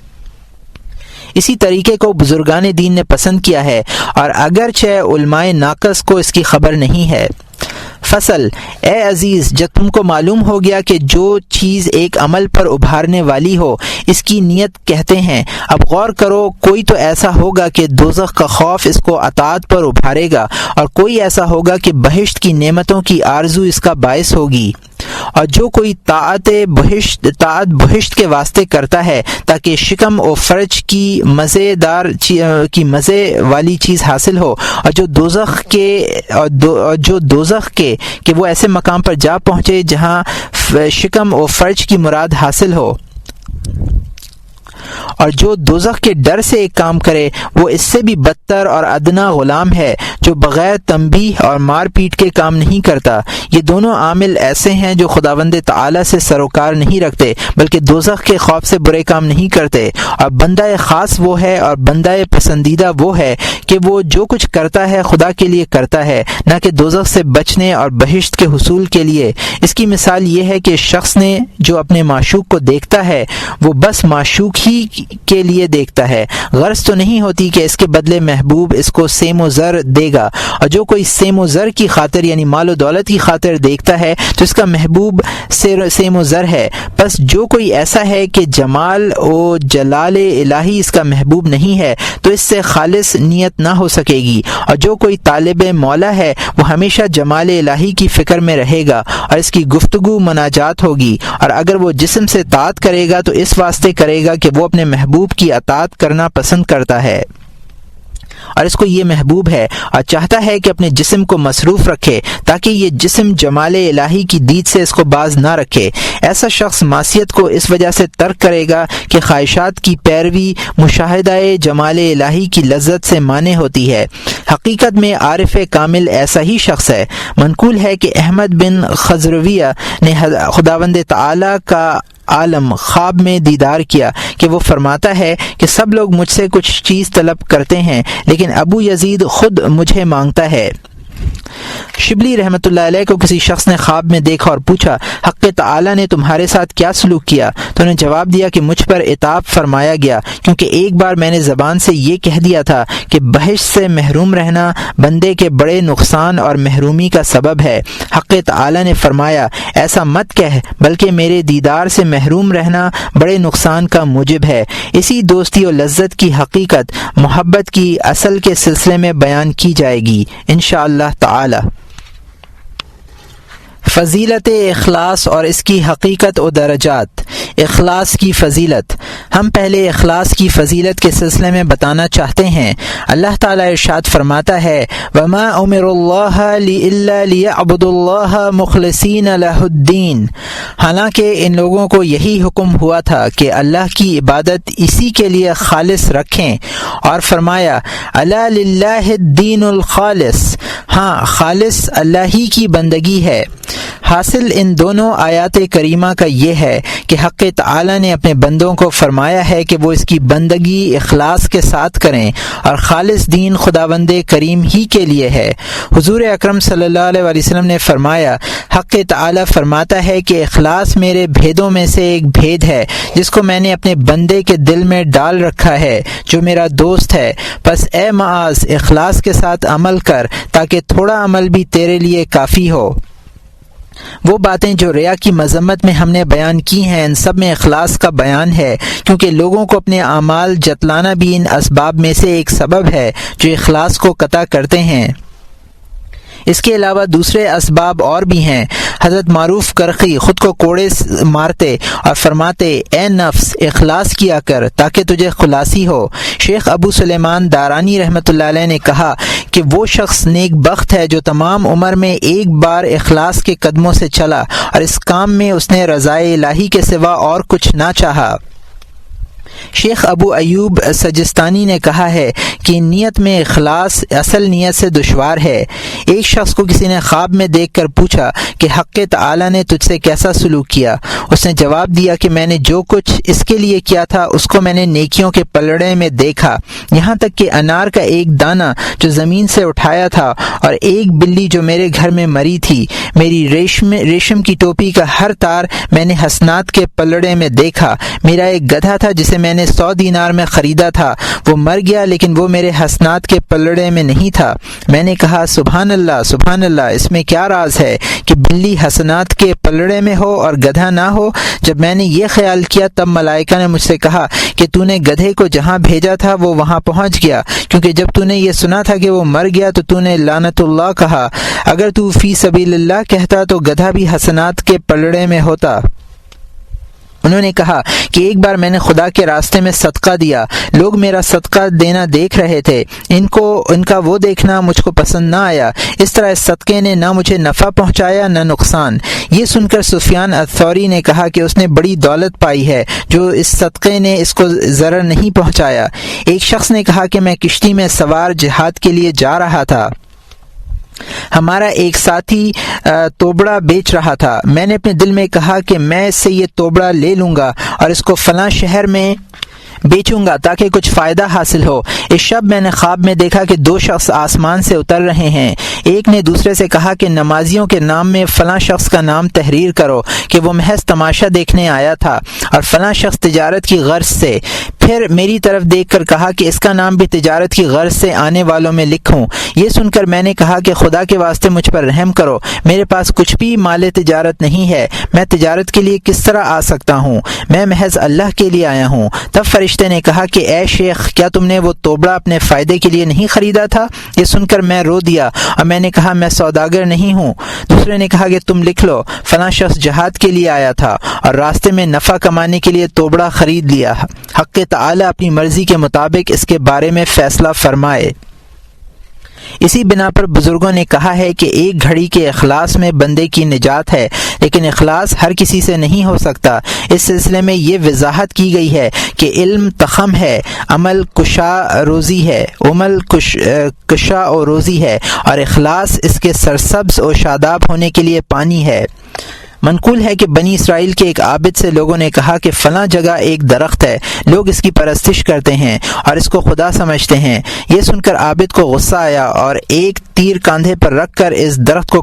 اسی طریقے کو بزرگان دین نے پسند کیا ہے، اور اگرچہ علماء ناقص کو اس کی خبر نہیں ہے۔ فصل: اے عزیز، جب تم کو معلوم ہو گیا کہ جو چیز ایک عمل پر ابھارنے والی ہو اس کی نیت کہتے ہیں، اب غور کرو، کوئی تو ایسا ہوگا کہ دوزخ کا خوف اس کو اطاعت پر ابھارے گا، اور کوئی ایسا ہوگا کہ بہشت کی نعمتوں کی آرزو اس کا باعث ہوگی، اور جو کوئی طاعت بہشت کے واسطے کرتا ہے تاکہ شکم و فرج کی مزے والی چیز حاصل ہو، اور جو دوزخ کے کہ وہ ایسے مقام پر جا پہنچے جہاں شکم و فرج کی مراد حاصل ہو، اور جو دوزخ کے ڈر سے ایک کام کرے وہ اس سے بھی بدتر اور ادنا غلام ہے جو بغیر تنبیہ اور مار پیٹ کے کام نہیں کرتا۔ یہ دونوں عامل ایسے ہیں جو خداوند تعالی سے سروکار نہیں رکھتے بلکہ دوزخ کے خوف سے برے کام نہیں کرتے، اور بندہ خاص وہ ہے اور بندہ پسندیدہ وہ ہے کہ وہ جو کچھ کرتا ہے خدا کے لیے کرتا ہے، نہ کہ دوزخ سے بچنے اور بہشت کے حصول کے لیے۔ اس کی مثال یہ ہے کہ شخص نے جو اپنے معشوق کو دیکھتا ہے وہ بس معشوق ہی کے لیے دیکھتا ہے، غرض تو نہیں ہوتی کہ اس کے بدلے محبوب اس کو سیم و زر دے گا، اور جو کوئی سیم و زر کی خاطر یعنی مال و دولت کی خاطر دیکھتا ہے تو اس کا محبوب سیم و زر ہے۔ بس جو کوئی ایسا ہے کہ جمال و جلال الہی اس کا محبوب نہیں ہے تو اس سے خالص نیت نہ ہو سکے گی، اور جو کوئی طالب مولا ہے وہ ہمیشہ جمال الہی کی فکر میں رہے گا اور اس کی گفتگو مناجات ہوگی، اور اگر وہ جسم سے اطاعت کرے گا تو اس واسطے کرے گا کہ وہ اپنے محبوب کی اطاعت کرنا پسند کرتا ہے اور اس کو یہ محبوب ہے، اور چاہتا ہے کہ اپنے جسم کو مصروف رکھے تاکہ یہ جسم جمال الہی کی دید سے اس کو باز نہ رکھے۔ ایسا شخص معصیت کو اس وجہ سے ترک کرے گا کہ خواہشات کی پیروی مشاہدہ جمال الہی کی لذت سے مانع ہوتی ہے۔ حقیقت میں عارف کامل ایسا ہی شخص ہے۔ منقول ہے کہ احمد بن خزرویہ نے خداوند تعالی کا عالم خواب میں دیدار کیا کہ وہ فرماتا ہے کہ سب لوگ مجھ سے کچھ چیز طلب کرتے ہیں لیکن ابو یزید خود مجھے مانگتا ہے۔ شبلی رحمۃ اللہ علیہ کو کسی شخص نے خواب میں دیکھا اور پوچھا حق تعالی نے تمہارے ساتھ کیا سلوک کیا؟ تو انہوں نے جواب دیا کہ مجھ پر عتاب فرمایا گیا کیونکہ ایک بار میں نے زبان سے یہ کہہ دیا تھا کہ بہشت سے محروم رہنا بندے کے بڑے نقصان اور محرومی کا سبب ہے۔ حق تعالی نے فرمایا ایسا مت کہہ بلکہ میرے دیدار سے محروم رہنا بڑے نقصان کا موجب ہے۔ اسی دوستی و لذت کی حقیقت محبت کی اصل کے سلسلے میں بیان کی جائے گی انشاءاللہ تعالی۔ فضیلت اخلاص اور اس کی حقیقت و درجات۔ اخلاص کی فضیلت۔ ہم پہلے اخلاص کی فضیلت کے سلسلے میں بتانا چاہتے ہیں۔ اللہ تعالیٰ ارشاد فرماتا ہے وَمَا أُمِرُوا اللَّهَ إِلَّا لِيَعْبُدُوا اللَّهَ مُخْلِصِينَ لَهُ الدِّينَ، حالانکہ ان لوگوں کو یہی حکم ہوا تھا کہ اللہ کی عبادت اسی کے لیے خالص رکھیں، اور فرمایا أَلَا لِلَّهِ الدِّينُ الْخَالِصُ، ہاں خالص اللہ ہی کی بندگی ہے۔ حاصل ان دونوں آیات کریمہ کا یہ ہے کہ حق تعالی نے اپنے بندوں کو فرمایا ہے کہ وہ اس کی بندگی اخلاص کے ساتھ کریں، اور خالص دین خداوند کریم ہی کے لیے ہے۔ حضور اکرم صلی اللہ علیہ وسلم نے فرمایا حق تعالی فرماتا ہے کہ اخلاص میرے بھیدوں میں سے ایک بھید ہے جس کو میں نے اپنے بندے کے دل میں ڈال رکھا ہے جو میرا دوست ہے، پس اے معاذ اخلاص کے ساتھ عمل کر تاکہ تھوڑا عمل بھی تیرے لیے کافی ہو۔ وہ باتیں جو ریا کی مذمت میں ہم نے بیان کی ہیں ان سب میں اخلاص کا بیان ہے، کیونکہ لوگوں کو اپنے اعمال جتلانا بھی ان اسباب میں سے ایک سبب ہے جو اخلاص کو قطع کرتے ہیں۔ اس کے علاوہ دوسرے اسباب اور بھی ہیں۔ حضرت معروف کرخی خود کو کوڑے مارتے اور فرماتے اے نفس اخلاص کیا کر تاکہ تجھے خلاصی ہو۔ شیخ ابو سلیمان دارانی رحمۃ اللہ علیہ نے کہا کہ وہ شخص نیک بخت ہے جو تمام عمر میں ایک بار اخلاص کے قدموں سے چلا اور اس کام میں اس نے رضائے الہی کے سوا اور کچھ نہ چاہا۔ شیخ ابو ایوب سجستانی نے کہا ہے کہ نیت میں اخلاص اصل نیت سے دشوار ہے۔ ایک شخص کو کسی نے خواب میں دیکھ کر پوچھا کہ حق تعالی نے تجھ سے کیسا سلوک کیا؟ اس نے جواب دیا کہ میں نے جو کچھ اس کے لیے کیا تھا اس کو میں نے نیکیوں کے پلڑے میں دیکھا، یہاں تک کہ انار کا ایک دانہ جو زمین سے اٹھایا تھا اور ایک بلی جو میرے گھر میں مری تھی، میری ریشم کی ٹوپی کا ہر تار میں نے حسنات کے پلڑے میں دیکھا، میرا ایک گدھا تھا جسے میں نے 100 دینار میں خریدا تھا، وہ مر گیا لیکن وہ میرے حسنات کے پلڑے میں نہیں تھا۔ میں نے کہا سبحان اللہ، اس میں کیا راز ہے کہ بلی حسنات کے پلڑے میں ہو اور گدھا نہ ہو؟ جب میں نے یہ خیال کیا تب ملائکہ نے مجھ سے کہا کہ تو نے گدھے کو جہاں بھیجا تھا وہ وہاں پہنچ گیا، کیونکہ جب تو نے یہ سنا تھا کہ وہ مر گیا تو نے لعنت اللہ کہا، اگر تو فی سبیل اللہ کہتا تو گدھا بھی حسنات کے پلڑے میں ہوتا۔ انہوں نے کہا کہ ایک بار میں نے خدا کے راستے میں صدقہ دیا، لوگ میرا صدقہ دینا دیکھ رہے تھے، ان کا وہ دیکھنا مجھ کو پسند نہ آیا، اس طرح اس صدقے نے نہ مجھے نفع پہنچایا نہ نقصان۔ یہ سن کر سفیان الثوری نے کہا کہ اس نے بڑی دولت پائی ہے جو اس صدقے نے اس کو ضرر نہیں پہنچایا۔ ایک شخص نے کہا کہ میں کشتی میں سوار جہاد کے لیے جا رہا تھا، ہمارا ایک ساتھی توبڑا بیچ رہا تھا، میں نے اپنے دل میں کہا کہ میں اس سے یہ توبڑا لے لوں گا اور اس کو فلاں شہر میں بیچوں گا تاکہ کچھ فائدہ حاصل ہو۔ اس شب میں نے خواب میں دیکھا کہ دو شخص آسمان سے اتر رہے ہیں، ایک نے دوسرے سے کہا کہ نمازیوں کے نام میں فلاں شخص کا نام تحریر کرو کہ وہ محض تماشا دیکھنے آیا تھا اور فلاں شخص تجارت کی غرض سے، پھر میری طرف دیکھ کر کہا کہ اس کا نام بھی تجارت کی غرض سے آنے والوں میں لکھوں۔ یہ سن کر میں نے کہا کہ خدا کے واسطے مجھ پر رحم کرو، میرے پاس کچھ بھی مال تجارت نہیں ہے، میں تجارت کے لیے کس طرح آ سکتا ہوں، میں محض اللہ کے لیے آیا ہوں۔ تب فرشتے نے کہا کہ اے شیخ، کیا تم نے وہ توبڑا اپنے فائدے کے لیے نہیں خریدا تھا؟ یہ سن کر میں رو دیا اور میں نے کہا میں سوداگر نہیں ہوں۔ دوسرے نے کہا کہ تم لکھ لو، فلاں شخص جہاد کے لیے آیا تھا اور راستے میں نفع کمانے کے لیے توبڑا خرید لیا، حق تعالی اپنی مرضی کے مطابق اس کے بارے میں فیصلہ فرمائے۔ اسی بنا پر بزرگوں نے کہا ہے کہ ایک گھڑی کے اخلاص میں بندے کی نجات ہے، لیکن اخلاص ہر کسی سے نہیں ہو سکتا۔ اس سلسلے میں یہ وضاحت کی گئی ہے کہ علم تخم ہے، عمل کشا و روزی ہے اور اخلاص اس کے سرسبز و شاداب ہونے کے لیے پانی ہے۔ منقول ہے کہ بنی اسرائیل کے ایک عابد سے لوگوں نے کہا کہ فلاں جگہ ایک درخت ہے، لوگ اس کی پرستش کرتے ہیں اور اس کو خدا سمجھتے ہیں۔ یہ سن کر عابد کو غصہ آیا اور ایک تیر کاندھے پر رکھ کر اس درخت کو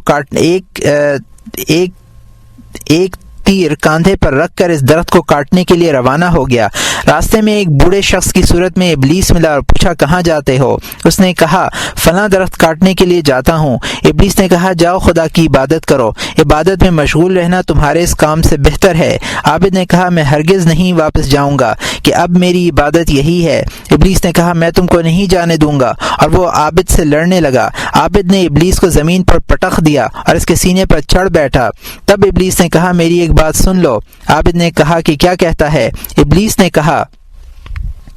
درخت کو کاٹنے کے لیے روانہ ہو گیا۔ راستے میں ایک بوڑھے شخص کی صورت میں ابلیس ملا اور پوچھا کہاں جاتے ہو؟ اس نے کہا فلاں درخت کاٹنے کے لیے جاتا ہوں۔ ابلیس نے کہا جاؤ خدا کی عبادت کرو، عبادت میں مشغول رہنا تمہارے اس کام سے بہتر ہے۔ عابد نے کہا میں ہرگز نہیں واپس جاؤں گا کہ اب میری عبادت یہی ہے۔ ابلیس نے کہا میں تم کو نہیں جانے دوں گا، اور وہ عابد سے لڑنے لگا۔ عابد نے ابلیس کو زمین پر پٹخ دیا اور اس کے سینے پر چڑھ بیٹھا۔ تب ابلیس نے کہا میری ایک بات سن لو۔ عابد نے کہا کہ کیا کہتا ہے؟ ابلیس نے کہا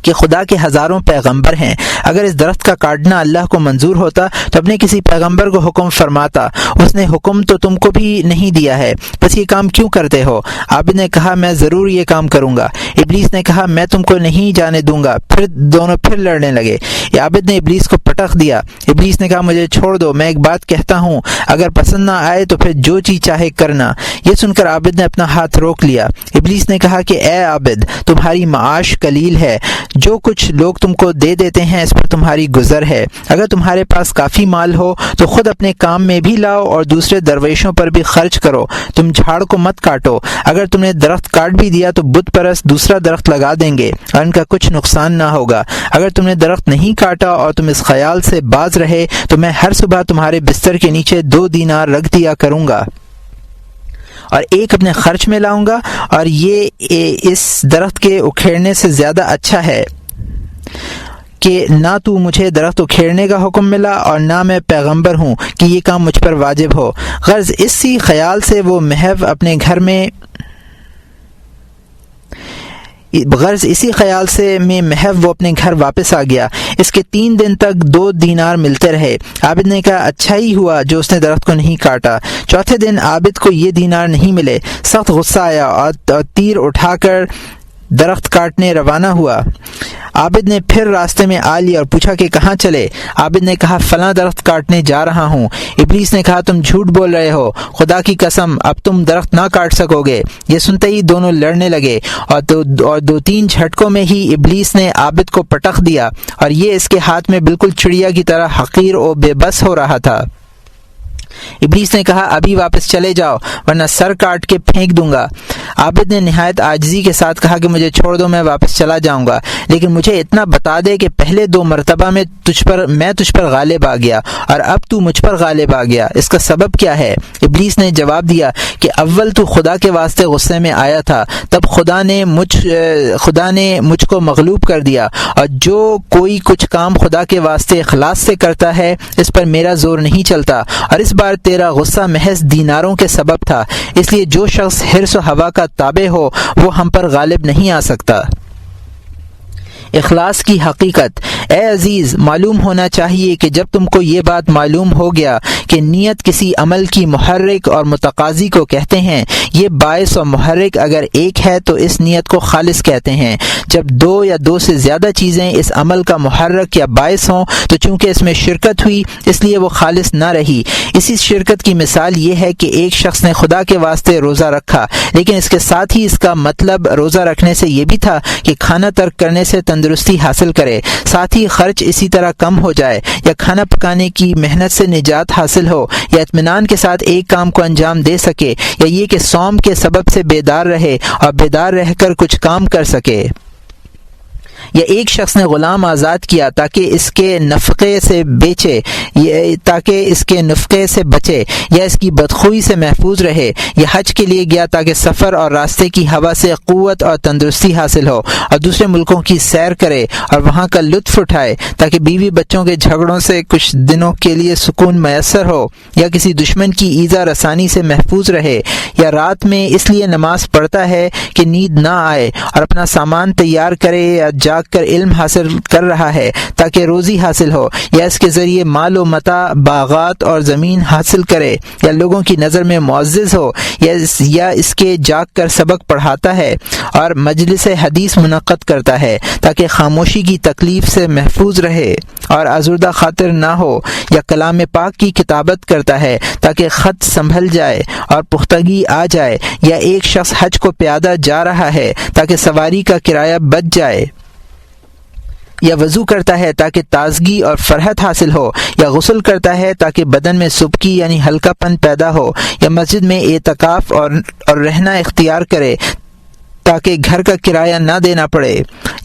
کہ خدا کے ہزاروں پیغمبر ہیں، اگر اس درخت کا کاٹنا اللہ کو منظور ہوتا تو اپنے کسی پیغمبر کو حکم فرماتا، اس نے حکم تو تم کو بھی نہیں دیا ہے، بس یہ کام کیوں کرتے ہو؟ عابد نے کہا میں ضرور یہ کام کروں گا۔ ابلیس نے کہا میں تم کو نہیں جانے دوں گا۔ پھر دونوں لڑنے لگے۔ عابد نے ابلیس کو پٹخ دیا۔ ابلیس نے کہا مجھے چھوڑ دو، میں ایک بات کہتا ہوں، اگر پسند نہ آئے تو پھر جو چیز چاہے کرنا۔ یہ سن کر عابد نے اپنا ہاتھ روک لیا۔ ابلیس نے کہا کہ اے عابد، تمہاری معاش قلیل ہے، جو کچھ لوگ تم کو دے دیتے ہیں اس پر تمہاری گزر ہے، اگر تمہارے پاس کافی مال ہو تو خود اپنے کام میں بھی لاؤ اور دوسرے درویشوں پر بھی خرچ کرو، تم جھاڑ کو مت کاٹو، اگر تم نے درخت کاٹ بھی دیا تو بت پرست دوسرا درخت لگا دیں گے اور ان کا کچھ نقصان نہ ہوگا، اگر تم نے درخت نہیں کاٹا اور تم اس خیال سے باز رہے تو میں ہر صبح تمہارے بستر کے نیچے 2 دینار رکھ دیا کروں گا اور ایک اپنے خرچ میں لاؤں گا، اور یہ اس درخت کے اکھیڑنے سے زیادہ اچھا ہے کہ نہ تو مجھے درخت اکھیڑنے کا حکم ملا اور نہ میں پیغمبر ہوں کہ یہ کام مجھ پر واجب ہو۔ غرض اسی خیال سے وہ محو اپنے گھر میں وہ اپنے گھر واپس آ گیا۔ اس کے 3 دن تک 2 دینار ملتے رہے۔ عابد نے کہا اچھا ہی ہوا جو اس نے درخت کو نہیں کاٹا۔ چوتھے دن عابد کو یہ دینار نہیں ملے، سخت غصہ آیا اور تیر اٹھا کر درخت کاٹنے روانہ ہوا۔ عابد نے پھر راستے میں آ لیا اور پوچھا کہ کہاں چلے؟ عابد نے کہا فلاں درخت کاٹنے جا رہا ہوں۔ ابلیس نے کہا تم جھوٹ بول رہے ہو، خدا کی قسم اب تم درخت نہ کاٹ سکو گے۔ یہ سنتے ہی دونوں لڑنے لگے اور 2-3 جھٹکوں میں ہی ابلیس نے عابد کو پٹخ دیا اور یہ اس کے ہاتھ میں بالکل چڑیا کی طرح حقیر و بے بس ہو رہا تھا۔ ابلیس نے کہا ابھی واپس چلے جاؤ ورنہ سر کاٹ کے پھینک دوں گا۔ عابد نے نہایت عاجزی کے ساتھ کہا کہ مجھے چھوڑ دو، میں واپس چلا جاؤں گا، لیکن مجھے اتنا بتا دے کہ پہلے 2 مرتبہ میں تجھ پر غالب آ گیا اور اب تو مجھ پر غالب آ گیا، اس کا سبب کیا ہے؟ ابلیس نے جواب دیا کہ اول تو خدا کے واسطے غصے میں آیا تھا، تب خدا نے مجھ کو مغلوب کر دیا، اور جو کوئی کچھ کام خدا کے واسطے اخلاص سے کرتا ہے اس پر میرا زور نہیں چلتا، اور اس بار تیرا غصہ محض دیناروں کے سبب تھا، اس لیے جو شخص حرص و ہوا کا تابع ہو وہ ہم پر غالب نہیں آ سکتا۔ اخلاص کی حقیقت۔ اے عزیز، معلوم ہونا چاہیے کہ جب تم کو یہ بات معلوم ہو گیا کہ نیت کسی عمل کی محرک اور متقاضی کو کہتے ہیں، یہ باعث اور محرک اگر ایک ہے تو اس نیت کو خالص کہتے ہیں۔ جب دو یا دو سے زیادہ چیزیں اس عمل کا محرک یا باعث ہوں تو چونکہ اس میں شرکت ہوئی اس لیے وہ خالص نہ رہی۔ اسی شرکت کی مثال یہ ہے کہ ایک شخص نے خدا کے واسطے روزہ رکھا، لیکن اس کے ساتھ ہی اس کا مطلب روزہ رکھنے سے یہ بھی تھا کہ کھانا ترک کرنے سے تندرستی حاصل کرے، ساتھ ہی خرچ اسی طرح کم ہو جائے، یا کھانا پکانے کی محنت سے نجات حاصل ہو، یا اطمینان کے ساتھ ایک کام کو انجام دے سکے، یا یہ کہ صوم کے سبب سے بیدار رہے اور بیدار رہ کر کچھ کام کر سکے، یا ایک شخص نے غلام آزاد کیا تاکہ اس کے نفقے سے بچے یا اس کی بدخوئی سے محفوظ رہے، یا حج کے لیے گیا تاکہ سفر اور راستے کی ہوا سے قوت اور تندرستی حاصل ہو، اور دوسرے ملکوں کی سیر کرے اور وہاں کا لطف اٹھائے تاکہ بیوی بچوں کے جھگڑوں سے کچھ دنوں کے لیے سکون میسر ہو، یا کسی دشمن کی ایذا رسانی سے محفوظ رہے، یا رات میں اس لیے نماز پڑھتا ہے کہ نیند نہ آئے اور اپنا سامان تیار کرے، یا جاگ کر علم حاصل کر رہا ہے تاکہ روزی حاصل ہو، یا اس کے ذریعے مال و متاع، باغات اور زمین حاصل کرے، یا لوگوں کی نظر میں معزز ہو، یا اس کے جاگ کر سبق پڑھاتا ہے اور مجلس حدیث منعقد کرتا ہے تاکہ خاموشی کی تکلیف سے محفوظ رہے اور آزردہ خاطر نہ ہو، یا کلام پاک کی کتابت کرتا ہے تاکہ خط سنبھل جائے اور پختگی آ جائے، یا ایک شخص حج کو پیادہ جا رہا ہے تاکہ سواری کا کرایہ بچ جائے، یا وضو کرتا ہے تاکہ تازگی اور فرحت حاصل ہو، یا غسل کرتا ہے تاکہ بدن میں سبکی یعنی ہلکا پن پیدا ہو، یا مسجد میں اعتکاف اور رہنا اختیار کرے تاکہ گھر کا کرایہ نہ دینا پڑے،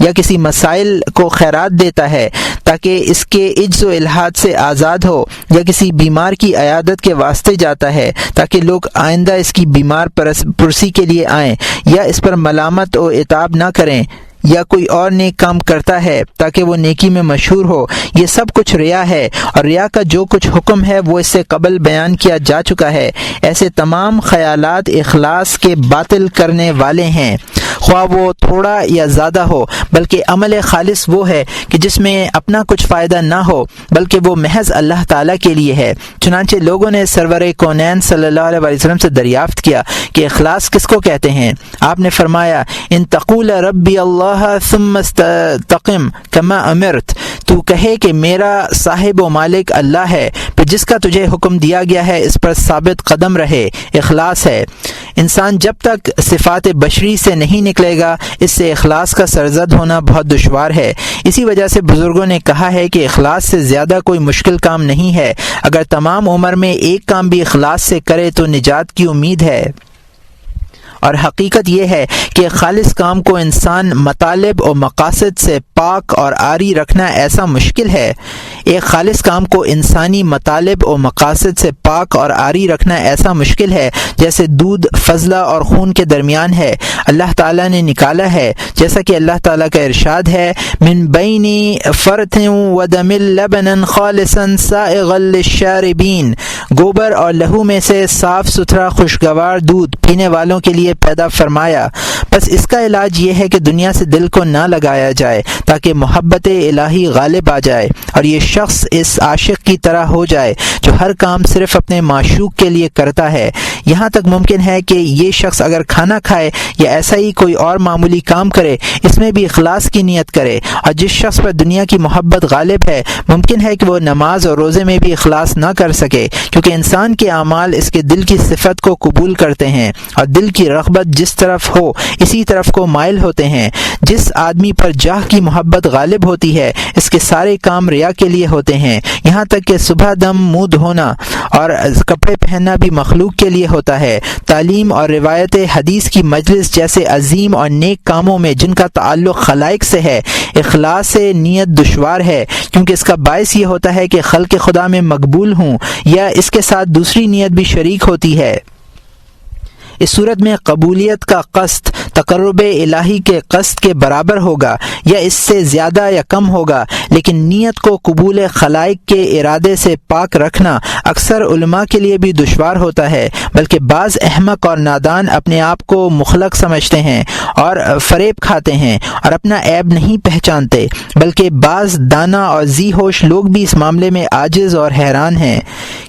یا کسی مسائل کو خیرات دیتا ہے تاکہ اس کے عجز و الحاد سے آزاد ہو، یا کسی بیمار کی عیادت کے واسطے جاتا ہے تاکہ لوگ آئندہ اس کی بیمار پرسی کے لیے آئیں یا اس پر ملامت و عتاب نہ کریں، یا کوئی اور نیک کام کرتا ہے تاکہ وہ نیکی میں مشہور ہو، یہ سب کچھ ریا ہے، اور ریا کا جو کچھ حکم ہے وہ اس سے قبل بیان کیا جا چکا ہے۔ ایسے تمام خیالات اخلاص کے باطل کرنے والے ہیں، خواہ وہ تھوڑا یا زیادہ ہو، بلکہ عمل خالص وہ ہے کہ جس میں اپنا کچھ فائدہ نہ ہو بلکہ وہ محض اللہ تعالیٰ کے لیے ہے۔ چنانچہ لوگوں نے سرور کونین صلی اللہ علیہ وسلم سے دریافت کیا کہ اخلاص کس کو کہتے ہیں؟ آپ نے فرمایا، ان تقول ربی اللہ ثم استقم کما امرت، تو کہے کہ میرا صاحب و مالک اللہ ہے، پھر جس کا تجھے حکم دیا گیا ہے اس پر ثابت قدم رہے، اخلاص ہے۔ انسان جب تک صفات بشری سے نہیں نکلے گا اس سے اخلاص کا سرزد ہونا بہت دشوار ہے۔ اسی وجہ سے بزرگوں نے کہا ہے کہ اخلاص سے زیادہ کوئی مشکل کام نہیں ہے، اگر تمام عمر میں ایک کام بھی اخلاص سے کرے تو نجات کی امید ہے۔ اور حقیقت یہ ہے کہ خالص کام کو انسان مطالب اور مقاصد سے پاک اور عاری رکھنا ایسا مشکل ہے، ایک خالص کام کو انسانی مطالب اور مقاصد سے پاک اور عاری رکھنا ایسا مشکل ہے جیسے دودھ فضلہ اور خون کے درمیان ہے۔ اللہ تعالیٰ نے نکالا ہے، جیسا کہ اللہ تعالیٰ کا ارشاد ہے، من بین فرث ودم لبنا خالصا سائغا للشاربین، گوبر اور لہو میں سے صاف ستھرا خوشگوار دودھ پینے والوں کے لیے پیدا فرمایا۔ بس اس کا علاج یہ ہے کہ دنیا سے دل کو نہ لگایا جائے تاکہ محبت الہی غالب آ جائے اور یہ شخص اس عاشق کی طرح ہو جائے جو ہر کام صرف اپنے معشوق کے لیے کرتا ہے۔ یہاں تک ممکن ہے کہ یہ شخص اگر کھانا کھائے یا ایسا ہی کوئی اور معمولی کام کرے اس میں بھی اخلاص کی نیت کرے، اور جس شخص پر دنیا کی محبت غالب ہے ممکن ہے کہ وہ نماز اور روزے میں بھی اخلاص نہ کر سکے، کیونکہ انسان کے اعمال اس کے دل کی صفت کو قبول کرتے ہیں اور دل کی رغبت جس طرف ہو اسی طرف کو مائل ہوتے ہیں۔ جس آدمی پر جاہ کی محبت غالب ہوتی ہے اس کے سارے کام ریا کے لیے ہوتے ہیں، یہاں تک کہ صبح دم منہ دھونا اور کپڑے پہننا بھی مخلوق کے لیے ہوتا ہے۔ تعلیم اور روایت حدیث کی مجلس جیسے عظیم اور نیک کاموں میں جن کا تعلق خلائق سے ہے اخلاص سے نیت دشوار ہے، کیونکہ اس کا باعث یہ ہوتا ہے کہ خلق خدا میں مقبول ہوں یا اس کے ساتھ دوسری نیت بھی شریک ہوتی ہے۔ اس صورت میں قبولیت کا قصد تقرب الہی کے قصد کے برابر ہوگا یا اس سے زیادہ یا کم ہوگا، لیکن نیت کو قبول خلائق کے ارادے سے پاک رکھنا اکثر علماء کے لیے بھی دشوار ہوتا ہے، بلکہ بعض احمق اور نادان اپنے آپ کو مخلق سمجھتے ہیں اور فریب کھاتے ہیں اور اپنا عیب نہیں پہچانتے، بلکہ بعض دانا اور ذی ہوش لوگ بھی اس معاملے میں عاجز اور حیران ہیں۔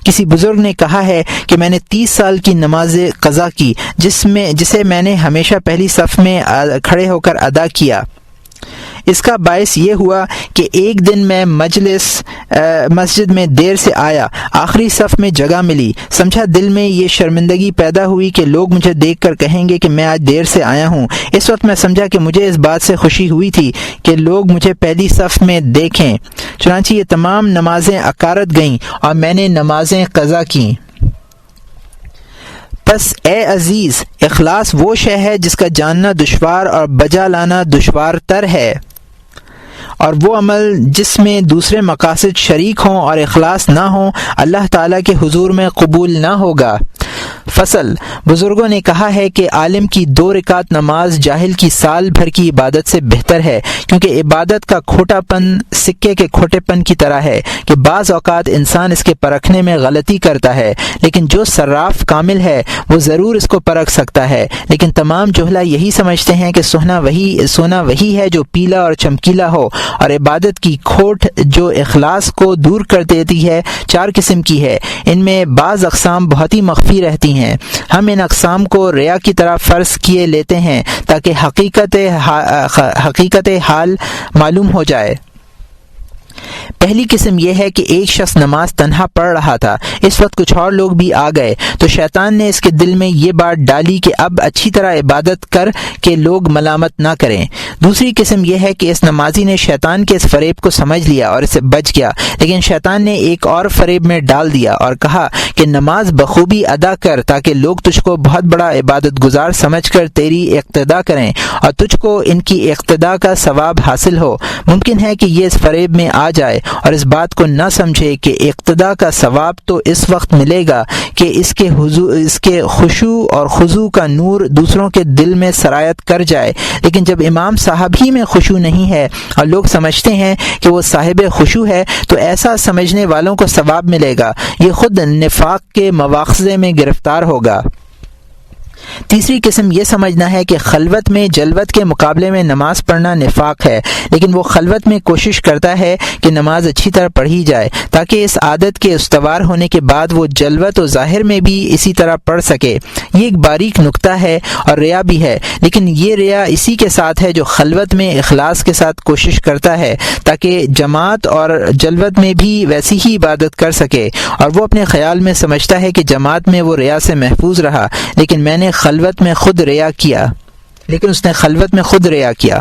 کسی بزرگ نے کہا ہے کہ میں نے 30 سال کی نماز قضا کی جسے میں نے ہمیشہ پہلی صف میں کھڑے ہو کر ادا کیا۔ اس کا باعث یہ ہوا کہ ایک دن میں مسجد میں دیر سے آیا، آخری صف میں جگہ ملی، سمجھا دل میں یہ شرمندگی پیدا ہوئی کہ لوگ مجھے دیکھ کر کہیں گے کہ میں آج دیر سے آیا ہوں۔ اس وقت میں سمجھا کہ مجھے اس بات سے خوشی ہوئی تھی کہ لوگ مجھے پہلی صف میں دیکھیں، چنانچہ یہ تمام نمازیں اکارت گئیں اور میں نے نمازیں قضا کیں۔ بس اے عزیز، اخلاص وہ شے ہے جس کا جاننا دشوار اور بجا لانا دشوار تر ہے، اور وہ عمل جس میں دوسرے مقاصد شریک ہوں اور اخلاص نہ ہوں اللہ تعالیٰ کے حضور میں قبول نہ ہوگا۔ فصل، بزرگوں نے کہا ہے کہ عالم کی 2 رکعت نماز جاہل کی سال بھر کی عبادت سے بہتر ہے، کیونکہ عبادت کا کھوٹا پن سکے کے کھوٹے پن کی طرح ہے کہ بعض اوقات انسان اس کے پرکھنے میں غلطی کرتا ہے، لیکن جو صراف کامل ہے وہ ضرور اس کو پرکھ سکتا ہے۔ لیکن تمام جہلہ یہی سمجھتے ہیں کہ سونا وہی ہے جو پیلا اور چمکیلا ہو، اور عبادت کی کھوٹ جو اخلاص کو دور کر دیتی ہے 4 قسم کی ہے۔ ان میں بعض اقسام بہت ہی مخفی رہتی ہیں۔ ہم ان اقسام کو ریا کی طرح فرض کیے لیتے ہیں تاکہ حقیقت حال معلوم ہو جائے۔ پہلی قسم یہ ہے کہ ایک شخص نماز تنہا پڑھ رہا تھا، اس وقت کچھ اور لوگ بھی آ گئے تو شیطان نے اس کے دل میں یہ بات ڈالی کہ اب اچھی طرح عبادت کر کہ لوگ ملامت نہ کریں۔ دوسری قسم یہ ہے کہ اس نمازی نے شیطان کے اس فریب کو سمجھ لیا اور اسے بچ گیا، لیکن شیطان نے ایک اور فریب میں ڈال دیا اور کہا کہ نماز بخوبی ادا کر تاکہ لوگ تجھ کو بہت بڑا عبادت گزار سمجھ کر تیری اقتدا کریں اور تجھ کو ان کی اقتدا کا ثواب حاصل ہو۔ ممکن ہے کہ یہ اس فریب میں آ جائے اور اس بات کو نہ سمجھے کہ اقتدا کا ثواب تو اس وقت ملے گا کہ اس کے خشوع اور خضوع کا نور دوسروں کے دل میں سرایت کر جائے، لیکن جب امام صاحب ہی میں خشوع نہیں ہے اور لوگ سمجھتے ہیں کہ وہ صاحب خشوع ہے تو ایسا سمجھنے والوں کو ثواب ملے گا، یہ خود نفاق کے مواخذے میں گرفتار ہوگا۔ تیسری قسم یہ سمجھنا ہے کہ خلوت میں جلوت کے مقابلے میں نماز پڑھنا نفاق ہے، لیکن وہ خلوت میں کوشش کرتا ہے کہ نماز اچھی طرح پڑھی جائے تاکہ اس عادت کے استوار ہونے کے بعد وہ جلوت و ظاہر میں بھی اسی طرح پڑھ سکے۔ یہ ایک باریک نکتہ ہے اور ریا بھی ہے، لیکن یہ ریا اسی کے ساتھ ہے جو خلوت میں اخلاص کے ساتھ کوشش کرتا ہے تاکہ جماعت اور جلوت میں بھی ویسی ہی عبادت کر سکے، اور وہ اپنے خیال میں سمجھتا ہے کہ جماعت میں وہ ریا سے محفوظ رہا، لیکن اس نے خلوت میں خود ریا کیا۔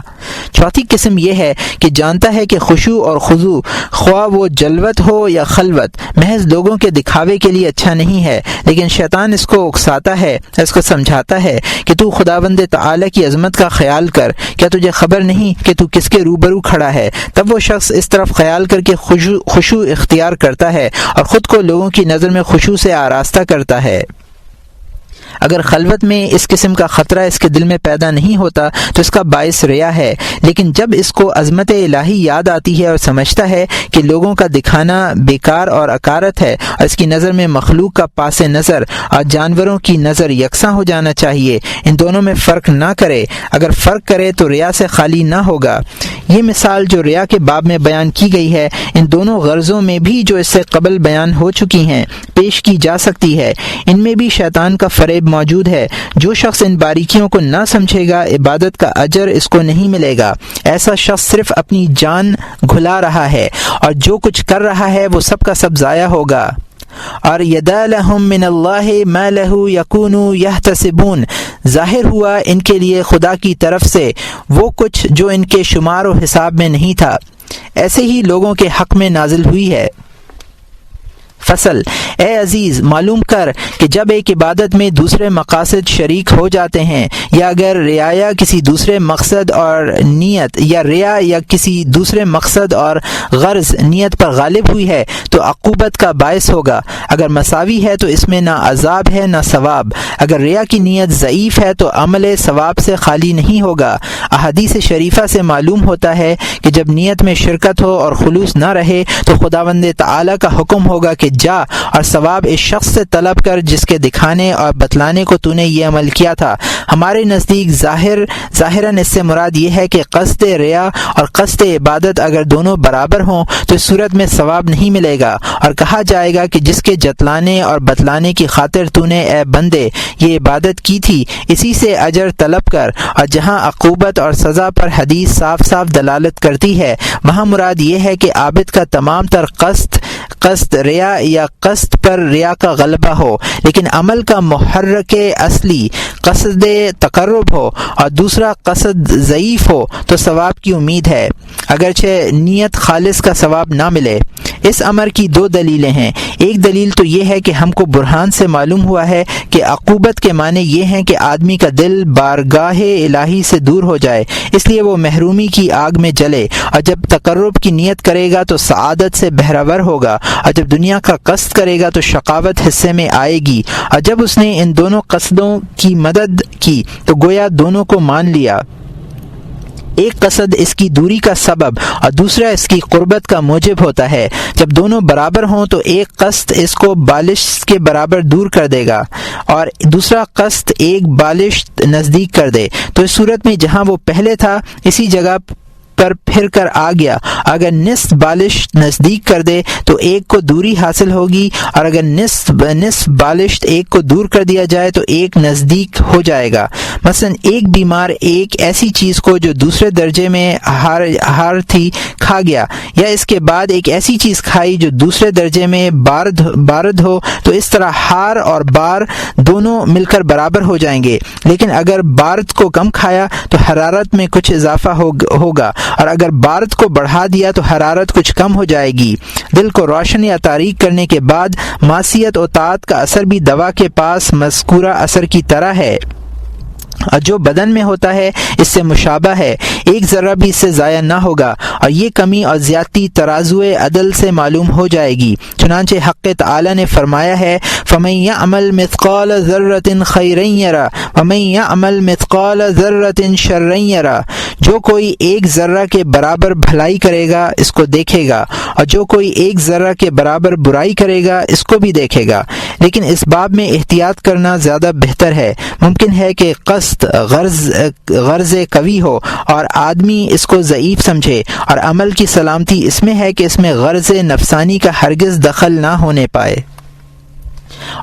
چوتھی قسم یہ ہے کہ جانتا ہے کہ خشوع اور خضوع خواہ وہ جلوت ہو یا خلوت محض لوگوں کے دکھاوے کے لیے اچھا نہیں ہے، لیکن شیطان اس کو اکساتا ہے، اس کو سمجھاتا ہے کہ تو خداوند تعالی کی عظمت کا خیال کر، کیا تجھے خبر نہیں کہ تو کس کے روبرو کھڑا ہے؟ تب وہ شخص اس طرف خیال کر کے خشوع اختیار کرتا ہے اور خود کو لوگوں کی نظر میں خشوع سے آراستہ کرتا ہے۔ اگر خلوت میں اس قسم کا خطرہ اس کے دل میں پیدا نہیں ہوتا تو اس کا باعث ریا ہے، لیکن جب اس کو عظمت الہی یاد آتی ہے اور سمجھتا ہے کہ لوگوں کا دکھانا بیکار اور اکارت ہے اور اس کی نظر میں مخلوق کا پاس نظر اور جانوروں کی نظر یکساں ہو جانا چاہیے، ان دونوں میں فرق نہ کرے، اگر فرق کرے تو ریا سے خالی نہ ہوگا۔ یہ مثال جو ریا کے باب میں بیان کی گئی ہے ان دونوں غرضوں میں بھی جو اس سے قبل بیان ہو چکی ہیں پیش کی جا سکتی ہے، ان میں بھی شیطان کا فریب موجود ہے۔ جو شخص ان باریکیوں کو نہ سمجھے گا عبادت کا اجر اس کو نہیں ملے گا، ایسا شخص صرف اپنی جان گھلا رہا ہے اور جو کچھ کر رہا ہے وہ سب کا سب ضائع ہوگا۔ اور یدا لہم من اللہ ما لہ یکون یحتسبون، ظاہر ہوا ان کے لیے خدا کی طرف سے وہ کچھ جو ان کے شمار و حساب میں نہیں تھا، ایسے ہی لوگوں کے حق میں نازل ہوئی ہے۔ فصل: اے عزیز، معلوم کر کہ جب ایک عبادت میں دوسرے مقاصد شریک ہو جاتے ہیں، یا اگر رعایا کسی دوسرے مقصد اور نیت یا ریا یا کسی دوسرے مقصد اور غرض نیت پر غالب ہوئی ہے تو عقوبت کا باعث ہوگا۔ اگر مساوی ہے تو اس میں نہ عذاب ہے نہ ثواب۔ اگر ریا کی نیت ضعیف ہے تو عمل ثواب سے خالی نہیں ہوگا۔ احادیث شریفہ سے معلوم ہوتا ہے کہ جب نیت میں شرکت ہو اور خلوص نہ رہے تو خداوند تعالی کا حکم ہوگا کہ جا اور ثواب اس شخص سے طلب کر جس کے دکھانے اور بتلانے کو تو نے یہ عمل کیا تھا۔ ہمارے نزدیک ظاہراً اس سے مراد یہ ہے کہ قصد ریا اور قصد عبادت اگر دونوں برابر ہوں تو اس صورت میں ثواب نہیں ملے گا، اور کہا جائے گا کہ جس کے جتلانے اور بتلانے کی خاطر تو نے اے بندے یہ عبادت کی تھی اسی سے اجر طلب کر۔ اور جہاں عقوبت اور سزا پر حدیث صاف صاف دلالت کرتی ہے وہاں مراد یہ ہے کہ عابد کا تمام تر قصد ریا یا قصد پر ریا کا غلبہ ہو، لیکن عمل کا محرک اصلی قصد تقرب ہو اور دوسرا قصد ضعیف ہو تو ثواب کی امید ہے، اگرچہ نیت خالص کا ثواب نہ ملے۔ اس امر کی دو دلیلیں ہیں۔ ایک دلیل تو یہ ہے کہ ہم کو برہان سے معلوم ہوا ہے کہ عقوبت کے معنی یہ ہیں کہ آدمی کا دل بارگاہ الہی سے دور ہو جائے، اس لیے وہ محرومی کی آگ میں جلے، اور جب تقرب کی نیت کرے گا تو سعادت سے بہرور ہوگا، اور جب دنیا کا قصد کرے گا تو شقاوت حصے میں آئے گی، اور جب اس نے ان دونوں قصدوں کی مدد کی تو گویا دونوں کو مان لیا۔ ایک قصد اس کی دوری کا سبب اور دوسرا اس کی قربت کا موجب ہوتا ہے۔ جب دونوں برابر ہوں تو ایک قصد اس کو بالش کے برابر دور کر دے گا اور دوسرا قصد ایک بالش نزدیک کر دے، تو اس صورت میں جہاں وہ پہلے تھا اسی جگہ پر پھر کر آ گیا۔ اگر نصف بالش نزدیک کر دے تو ایک کو دوری حاصل ہوگی، اور اگر نصف بالش ایک کو دور کر دیا جائے تو ایک نزدیک ہو جائے گا۔ مثلا ایک بیمار ایک ایسی چیز کو جو دوسرے درجے میں ہار تھی کھا گیا، یا اس کے بعد ایک ایسی چیز کھائی جو دوسرے درجے میں بارد ہو، تو اس طرح ہار اور بار دونوں مل کر برابر ہو جائیں گے، لیکن اگر بارد کو کم کھایا تو حرارت میں کچھ اضافہ ہوگا، اور اگر بارد کو بڑھا دیا تو حرارت کچھ کم ہو جائے گی۔ دل کو روشن یا تاریک کرنے کے بعد معصیت و طاعت کا اثر بھی دوا کے پاس مذکورہ اثر کی طرح ہے، اور جو بدن میں ہوتا ہے اس سے مشابہ ہے، ایک ذرہ بھی اس سے ضائع نہ ہوگا، اور یہ کمی اور زیادتی ترازوئے عدل سے معلوم ہو جائے گی۔ چنانچہ حق تعالی نے فرمایا ہے فَمَن يَعْمَلْ مِثْقَالَ ذَرَّةٍ خَيْرًا يَرَهُ وَمَن يَعْمَلْ مِثْقَالَ ذَرَّةٍ شَرًّا يَرَهُ۔ جو کوئی ایک ذرہ کے برابر بھلائی کرے گا اس کو دیکھے گا، اور جو کوئی ایک ذرہ کے برابر برائی کرے گا اس کو بھی دیکھے گا۔ لیکن اس باب میں احتیاط کرنا زیادہ بہتر ہے۔ ممکن ہے کہ قصد غرض قوی ہو اور آدمی اس کو ضعیف سمجھے، اور عمل کی سلامتی اس میں ہے کہ اس میں غرض نفسانی کا ہرگز دخل نہ ہونے پائے۔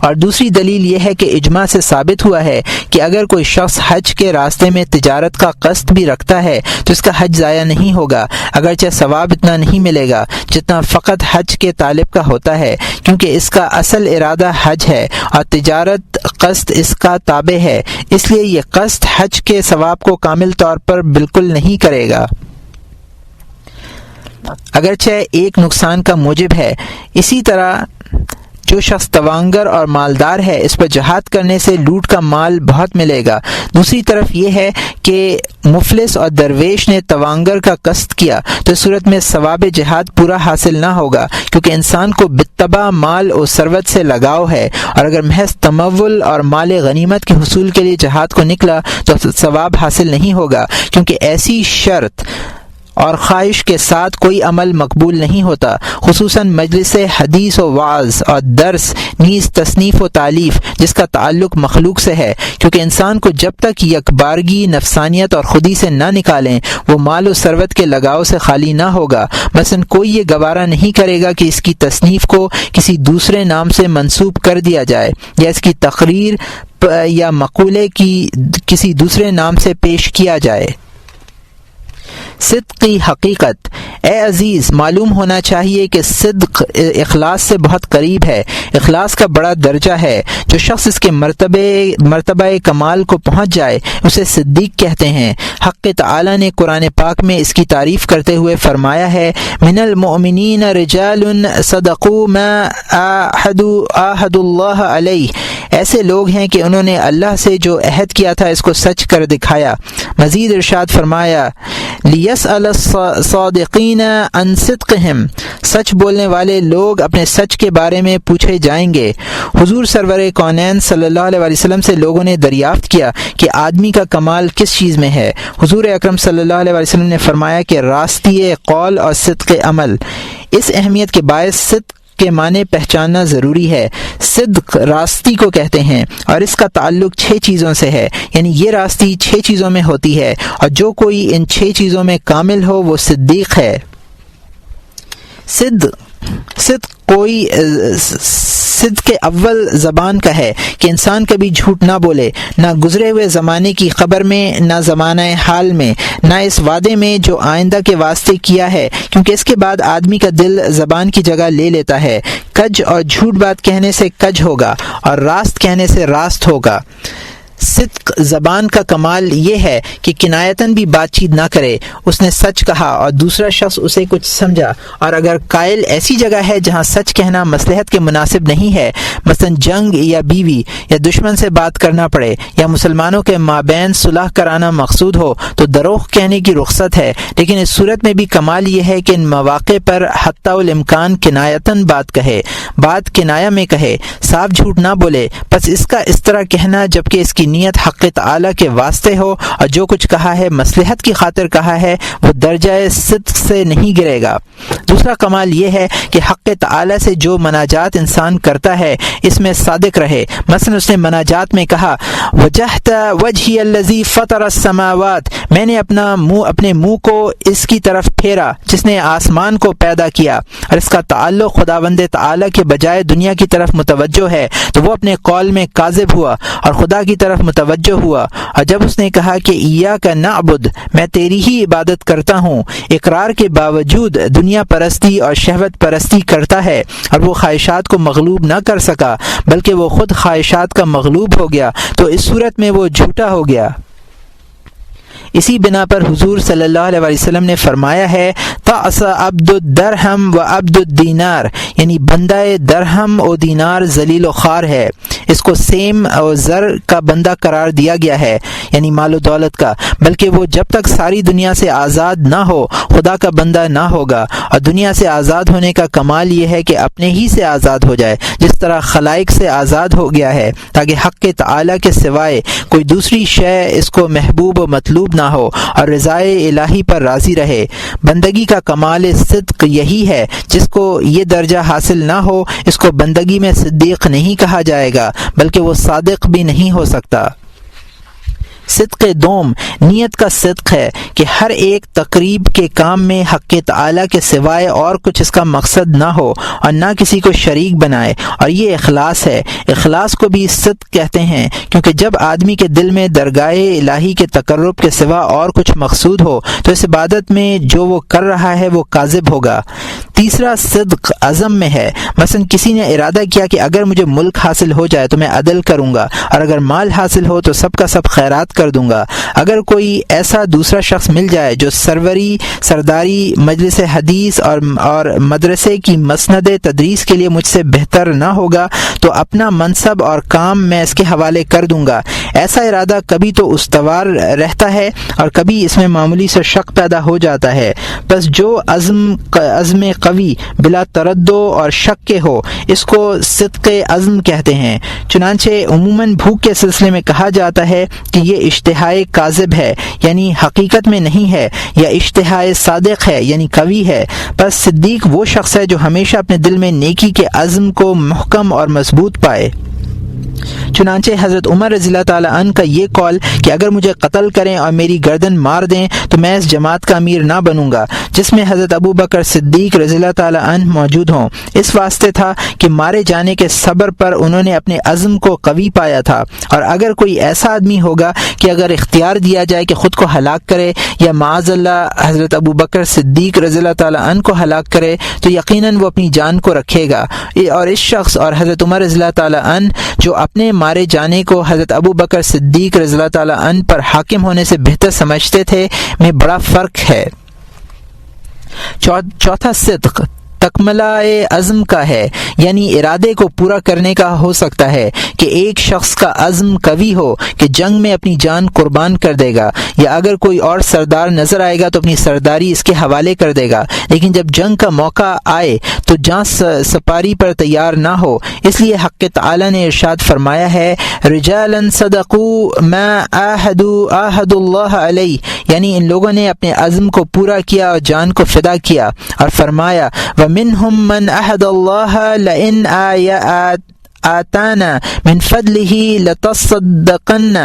اور دوسری دلیل یہ ہے کہ اجماع سے ثابت ہوا ہے کہ اگر کوئی شخص حج کے راستے میں تجارت کا قصد بھی رکھتا ہے تو اس کا حج ضائع نہیں ہوگا، اگرچہ ثواب اتنا نہیں ملے گا جتنا فقط حج کے طالب کا ہوتا ہے، کیونکہ اس کا اصل ارادہ حج ہے اور تجارت قصد اس کا تابع ہے، اس لیے یہ قصد حج کے ثواب کو کامل طور پر بالکل نہیں کرے گا، اگرچہ ایک نقصان کا موجب ہے۔ اسی طرح جو شخص توانگر اور مالدار ہے اس پر جہاد کرنے سے لوٹ کا مال بہت ملے گا۔ دوسری طرف یہ ہے کہ مفلس اور درویش نے توانگر کا قصد کیا تو اس صورت میں ثواب جہاد پورا حاصل نہ ہوگا، کیونکہ انسان کو بالطبع مال و ثروت سے لگاؤ ہے، اور اگر محض تمول اور مال غنیمت کے حصول کے لیے جہاد کو نکلا تو ثواب حاصل نہیں ہوگا، کیونکہ ایسی شرط اور خواہش کے ساتھ کوئی عمل مقبول نہیں ہوتا، خصوصاً مجلس حدیث و وعظ اور درس، نیز تصنیف و تالیف جس کا تعلق مخلوق سے ہے، کیونکہ انسان کو جب تک یکبارگی نفسانیت اور خودی سے نہ نکالیں وہ مال و ثروت کے لگاؤ سے خالی نہ ہوگا۔ مثلا کوئی یہ گوارا نہیں کرے گا کہ اس کی تصنیف کو کسی دوسرے نام سے منسوب کر دیا جائے، یا اس کی تقریر یا مقولے کی کسی دوسرے نام سے پیش کیا جائے۔ صدقی حقیقت۔ اے عزیز، معلوم ہونا چاہیے کہ صدق اخلاص سے بہت قریب ہے، اخلاص کا بڑا درجہ ہے۔ جو شخص اس کے مرتبہ کمال کو پہنچ جائے اسے صدیق کہتے ہیں۔ حق تعالی نے قرآن پاک میں اس کی تعریف کرتے ہوئے فرمایا ہے، من المؤمنین رجال صدقوا ما عاہدوا اللہ علیہ، ایسے لوگ ہیں کہ انہوں نے اللہ سے جو عہد کیا تھا اس کو سچ کر دکھایا۔ مزید ارشاد فرمایا، لیسأل الصادقین عن صدقہم، سچ بولنے والے لوگ اپنے سچ کے بارے میں پوچھے جائیں گے۔ حضور سرور کونین صلی اللہ علیہ وسلم سے لوگوں نے دریافت کیا کہ آدمی کا کمال کس چیز میں ہے؟ حضور اکرم صلی اللہ علیہ وسلم نے فرمایا کہ راستی قول اور صدق عمل۔ اس اہمیت کے باعث صدق کے معنی پہچاننا ضروری ہے۔ صدق راستی کو کہتے ہیں اور اس کا تعلق 6 چیزوں سے ہے، یعنی یہ راستی 6 چیزوں میں ہوتی ہے، اور جو کوئی ان 6 چیزوں میں کامل ہو وہ صدیق ہے۔ صدق اول زبان کا ہے کہ انسان کبھی جھوٹ نہ بولے، نہ گزرے ہوئے زمانے کی خبر میں، نہ زمانہ حال میں، نہ اس وعدے میں جو آئندہ کے واسطے کیا ہے، کیونکہ اس کے بعد آدمی کا دل زبان کی جگہ لے لیتا ہے۔ کج اور جھوٹ بات کہنے سے کج ہوگا اور راست کہنے سے راست ہوگا۔ صدق زبان کا کمال یہ ہے کہ کنایتاً بھی بات چیت نہ کرے۔ اس نے سچ کہا اور دوسرا شخص اسے کچھ سمجھا، اور اگر قائل ایسی جگہ ہے جہاں سچ کہنا مصلحت کے مناسب نہیں ہے، مثلا جنگ یا بیوی یا دشمن سے بات کرنا پڑے یا مسلمانوں کے مابین صلح کرانا مقصود ہو، تو دروغ کہنے کی رخصت ہے۔ لیکن اس صورت میں بھی کمال یہ ہے کہ ان مواقع پر حتی الامکان کنایتاً بات کہے، بات کنایہ میں کہے، صاف جھوٹ نہ بولے۔ پس اس کا اس طرح کہنا جبکہ اس کی نیت حق تعالی کے واسطے ہو اور جو کچھ کہا ہے مصلحت کی خاطر کہا ہے، وہ درجہ صدق سے نہیں گرے گا۔ دوسرا کمال یہ ہے کہ حق تعالی سے جو مناجات انسان کرتا ہے اس میں صادق رہے۔ مثلا اس نے مناجات میں کہا، وجہت وجہی الذی فطر السماوات، میں نے اپنے منہ کو اس کی طرف پھیرا جس نے آسمان کو پیدا کیا، اور اس کا تعلق خداوند تعالی کے بجائے دنیا کی طرف متوجہ ہے، تو وہ اپنے قول میں کاذب ہوا اور خدا کی طرف متوجہ ہوا۔ اور جب اس نے کہا کہ ایاک نعبد، میں تیری ہی عبادت کرتا ہوں، اقرار کے باوجود دنیا پرستی اور شہوت پرستی کرتا ہے، اور وہ خواہشات کو مغلوب نہ کر سکا بلکہ وہ خود خواہشات کا مغلوب ہو گیا، تو اس صورت میں وہ جھوٹا ہو گیا۔ اسی بنا پر حضور صلی اللہ علیہ وسلم نے فرمایا ہے، تعص عبد الدرہم و عبد الدینار، یعنی بندہ درہم و دینار ذلیل و خوار ہے۔ اس کو سیم اور زر کا بندہ قرار دیا گیا ہے، یعنی مال و دولت کا، بلکہ وہ جب تک ساری دنیا سے آزاد نہ ہو خدا کا بندہ نہ ہوگا۔ اور دنیا سے آزاد ہونے کا کمال یہ ہے کہ اپنے ہی سے آزاد ہو جائے، جس طرح خلائق سے آزاد ہو گیا ہے، تاکہ حق تعالی کے سوائے کوئی دوسری شے اس کو محبوب و مطلوب نہ ہو اور رضائے الہی پر راضی رہے۔ بندگی کا کمال صدق یہی ہے، جس کو یہ درجہ حاصل نہ ہو اس کو بندگی میں صدیق نہیں کہا جائے گا، بلکہ وہ صادق بھی نہیں ہو سکتا۔ صدق دوم نیت کا صدق ہے کہ ہر ایک تقریب کے کام میں حق تعالی کے سوائے اور کچھ اس کا مقصد نہ ہو اور نہ کسی کو شریک بنائے، اور یہ اخلاص ہے۔ اخلاص کو بھی صدق کہتے ہیں کیونکہ جب آدمی کے دل میں درگاہ الہی کے تقرب کے سوا اور کچھ مقصود ہو تو اس عبادت میں جو وہ کر رہا ہے وہ کاذب ہوگا۔ تیسرا صدق عزم میں ہے۔ مثلا کسی نے ارادہ کیا کہ اگر مجھے ملک حاصل ہو جائے تو میں عدل کروں گا، اور اگر مال حاصل ہو تو سب کا سب خیرات کر دوں گا۔ اگر کوئی ایسا دوسرا شخص مل جائے جو سرداری مجلس حدیث اور مدرسے کی مسند تدریس کے لیے مجھ سے بہتر نہ ہوگا تو اپنا منصب اور کام میں اس کے حوالے کر دوں گا۔ ایسا ارادہ کبھی تو استوار رہتا ہے اور کبھی اس میں معمولی سے شک پیدا ہو جاتا ہے۔ بس جو عزم قوی بلا تردد اور شک کے ہو اس کو صدق عزم کہتے ہیں۔ چنانچہ عموماً بھوک کے سلسلے میں کہا جاتا ہے کہ یہ اشتہائے کاذب ہے، یعنی حقیقت میں نہیں ہے، یا اشتہائے صادق ہے، یعنی قوی ہے۔ پس صدیق وہ شخص ہے جو ہمیشہ اپنے دل میں نیکی کے عزم کو محکم اور مضبوط پائے۔ چنانچہ حضرت عمر رضی اللہ تعالیٰ عنہ کا یہ قول کہ اگر مجھے قتل کریں اور میری گردن مار دیں تو میں اس جماعت کا امیر نہ بنوں گا جس میں حضرت ابو بکر صدیق رضی اللہ تعالیٰ عنہ موجود ہوں، اس واسطے تھا کہ مارے جانے کے صبر پر انہوں نے اپنے عزم کو قوی پایا تھا، اور اگر کوئی ایسا آدمی ہوگا کہ اگر اختیار دیا جائے کہ خود کو ہلاک کرے یا معاذ اللہ حضرت ابو بکر صدیق رضی اللہ تعالیٰ عنہ کو ہلاک کرے تو یقیناً وہ اپنی جان کو رکھے گا، اور اس شخص اور حضرت عمر رضی اللہ تعالیٰ عنہ جو اپنے مارے جانے کو حضرت ابو بکر صدیق رضی اللہ تعالیٰ عنہ پر حاکم ہونے سے بہتر سمجھتے تھے میں بڑا فرق ہے۔ چوتھا صدق تکملہ عزم کا ہے، یعنی ارادے کو پورا کرنے کا ہو سکتا ہے کہ ایک شخص کا عزم قوی ہو کہ جنگ میں اپنی جان قربان کر دے گا، یا اگر کوئی اور سردار نظر آئے گا تو اپنی سرداری اس کے حوالے کر دے گا، لیکن جب جنگ کا موقع آئے تو جان سپاری پر تیار نہ ہو۔ اس لیے حق تعالی نے ارشاد فرمایا ہے رجالا صدقوا ما عاہدوا اللہ علیہ، یعنی ان لوگوں نے اپنے عزم کو پورا کیا اور جان کو فدا کیا، اور فرمایا ومنهم من عهد الله لئن آتانا من فضله لتصدقن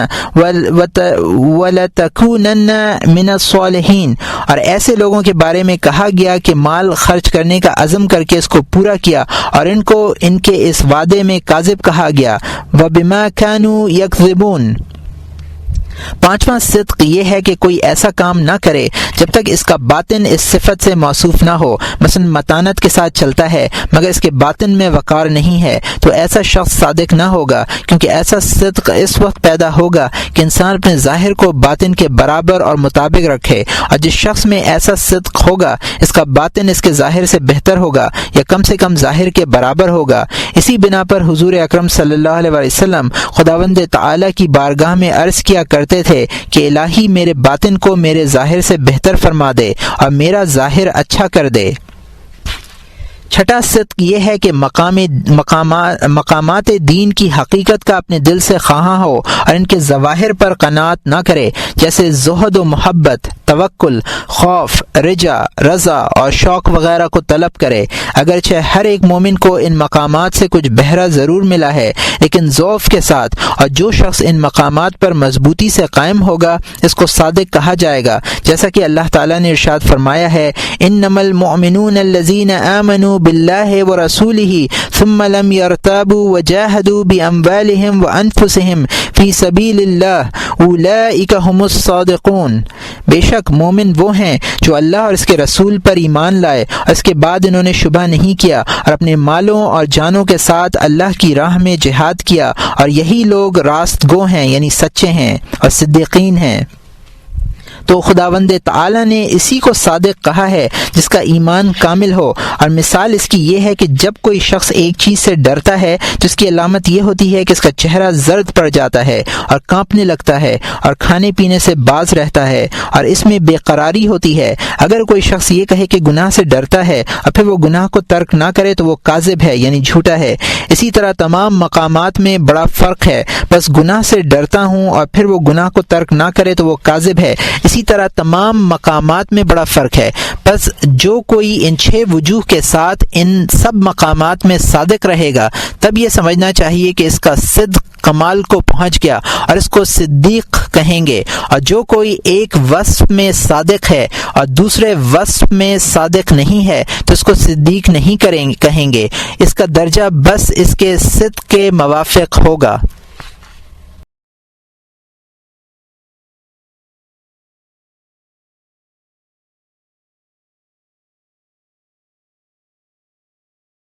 ولتكونن من الصالحین، اور ایسے لوگوں کے بارے میں کہا گیا کہ مال خرچ کرنے کا عزم کر کے اس کو پورا کیا اور ان کو ان کے اس وعدے میں کاذب کہا گیا۔ وبما كانوا يكذبون۔ پانچواں صدق یہ ہے کہ کوئی ایسا کام نہ کرے جب تک اس کا باطن اس صفت سے موصوف نہ ہو، مثلا متانت کے ساتھ چلتا ہے مگر اس کے باطن میں وقار نہیں ہے تو ایسا شخص صادق نہ ہوگا، کیونکہ ایسا صدق اس وقت پیدا ہوگا کہ انسان اپنے ظاہر کو باطن کے برابر اور مطابق رکھے، اور جس شخص میں ایسا صدق ہوگا اس کا باطن اس کے ظاہر سے بہتر ہوگا یا کم سے کم ظاہر کے برابر ہوگا۔ اسی بنا پر حضور اکرم صلی اللہ علیہ وسلم خداوند تعالی کی بارگاہ میں عرض کیا کرتے تھے کہ الہی میرے باطن کو میرے ظاہر سے بہتر فرما دے اور میرا ظاہر اچھا کر دے۔ چھٹا صدق یہ ہے کہ مقامات دین کی حقیقت کا اپنے دل سے خواہاں ہو اور ان کے ظواہر پر قناعت نہ کرے، جیسے زہد و محبت، توکل، خوف، رجا، رضا اور شوق وغیرہ کو طلب کرے۔ اگرچہ ہر ایک مومن کو ان مقامات سے کچھ بہرہ ضرور ملا ہے، لیکن ذوف کے ساتھ، اور جو شخص ان مقامات پر مضبوطی سے قائم ہوگا اس کو صادق کہا جائے گا، جیسا کہ اللہ تعالیٰ نے ارشاد فرمایا ہے انما المؤمنون الذین آمنوا باللہ ورسولہ ثم لم يرتابوا وجاہدوا باموالہم وانفسہم فی سبیل اللہ اولئک هم الصادقون۔ بے شک مومن وہ ہیں جو اللہ اور اس کے رسول پر ایمان لائے اور اس کے بعد انہوں نے شبہ نہیں کیا اور اپنے مالوں اور جانوں کے ساتھ اللہ کی راہ میں جہاد کیا، اور یہی لوگ راست گو ہیں، یعنی سچے ہیں اور صدیقین ہیں۔ تو خداوند تعالی نے اسی کو صادق کہا ہے جس کا ایمان کامل ہو، اور مثال اس کی یہ ہے کہ جب کوئی شخص ایک چیز سے ڈرتا ہے تو اس کی علامت یہ ہوتی ہے کہ اس کا چہرہ زرد پڑ جاتا ہے اور کانپنے لگتا ہے اور کھانے پینے سے باز رہتا ہے اور اس میں بے قراری ہوتی ہے۔ اگر کوئی شخص یہ کہے کہ گناہ سے ڈرتا ہے اور پھر وہ گناہ کو ترک نہ کرے تو وہ کاذب ہے، یعنی جھوٹا ہے۔ اسی طرح تمام مقامات میں بڑا فرق ہے، بس گناہ سے ڈرتا ہوں اور پھر وہ گناہ کو ترک نہ کرے تو وہ کاذب ہے۔ اسی طرح تمام مقامات میں بڑا فرق ہے، بس جو کوئی ان 6 وجوہ کے ساتھ ان سب مقامات میں صادق رہے گا تب یہ سمجھنا چاہیے کہ اس کا صدق کمال کو پہنچ گیا اور اس کو صدیق کہیں گے، اور جو کوئی ایک وصف میں صادق ہے اور دوسرے وصف میں صادق نہیں ہے تو اس کو صدیق نہیں کہیں گے، اس کا درجہ بس اس کے صدق کے موافق ہوگا۔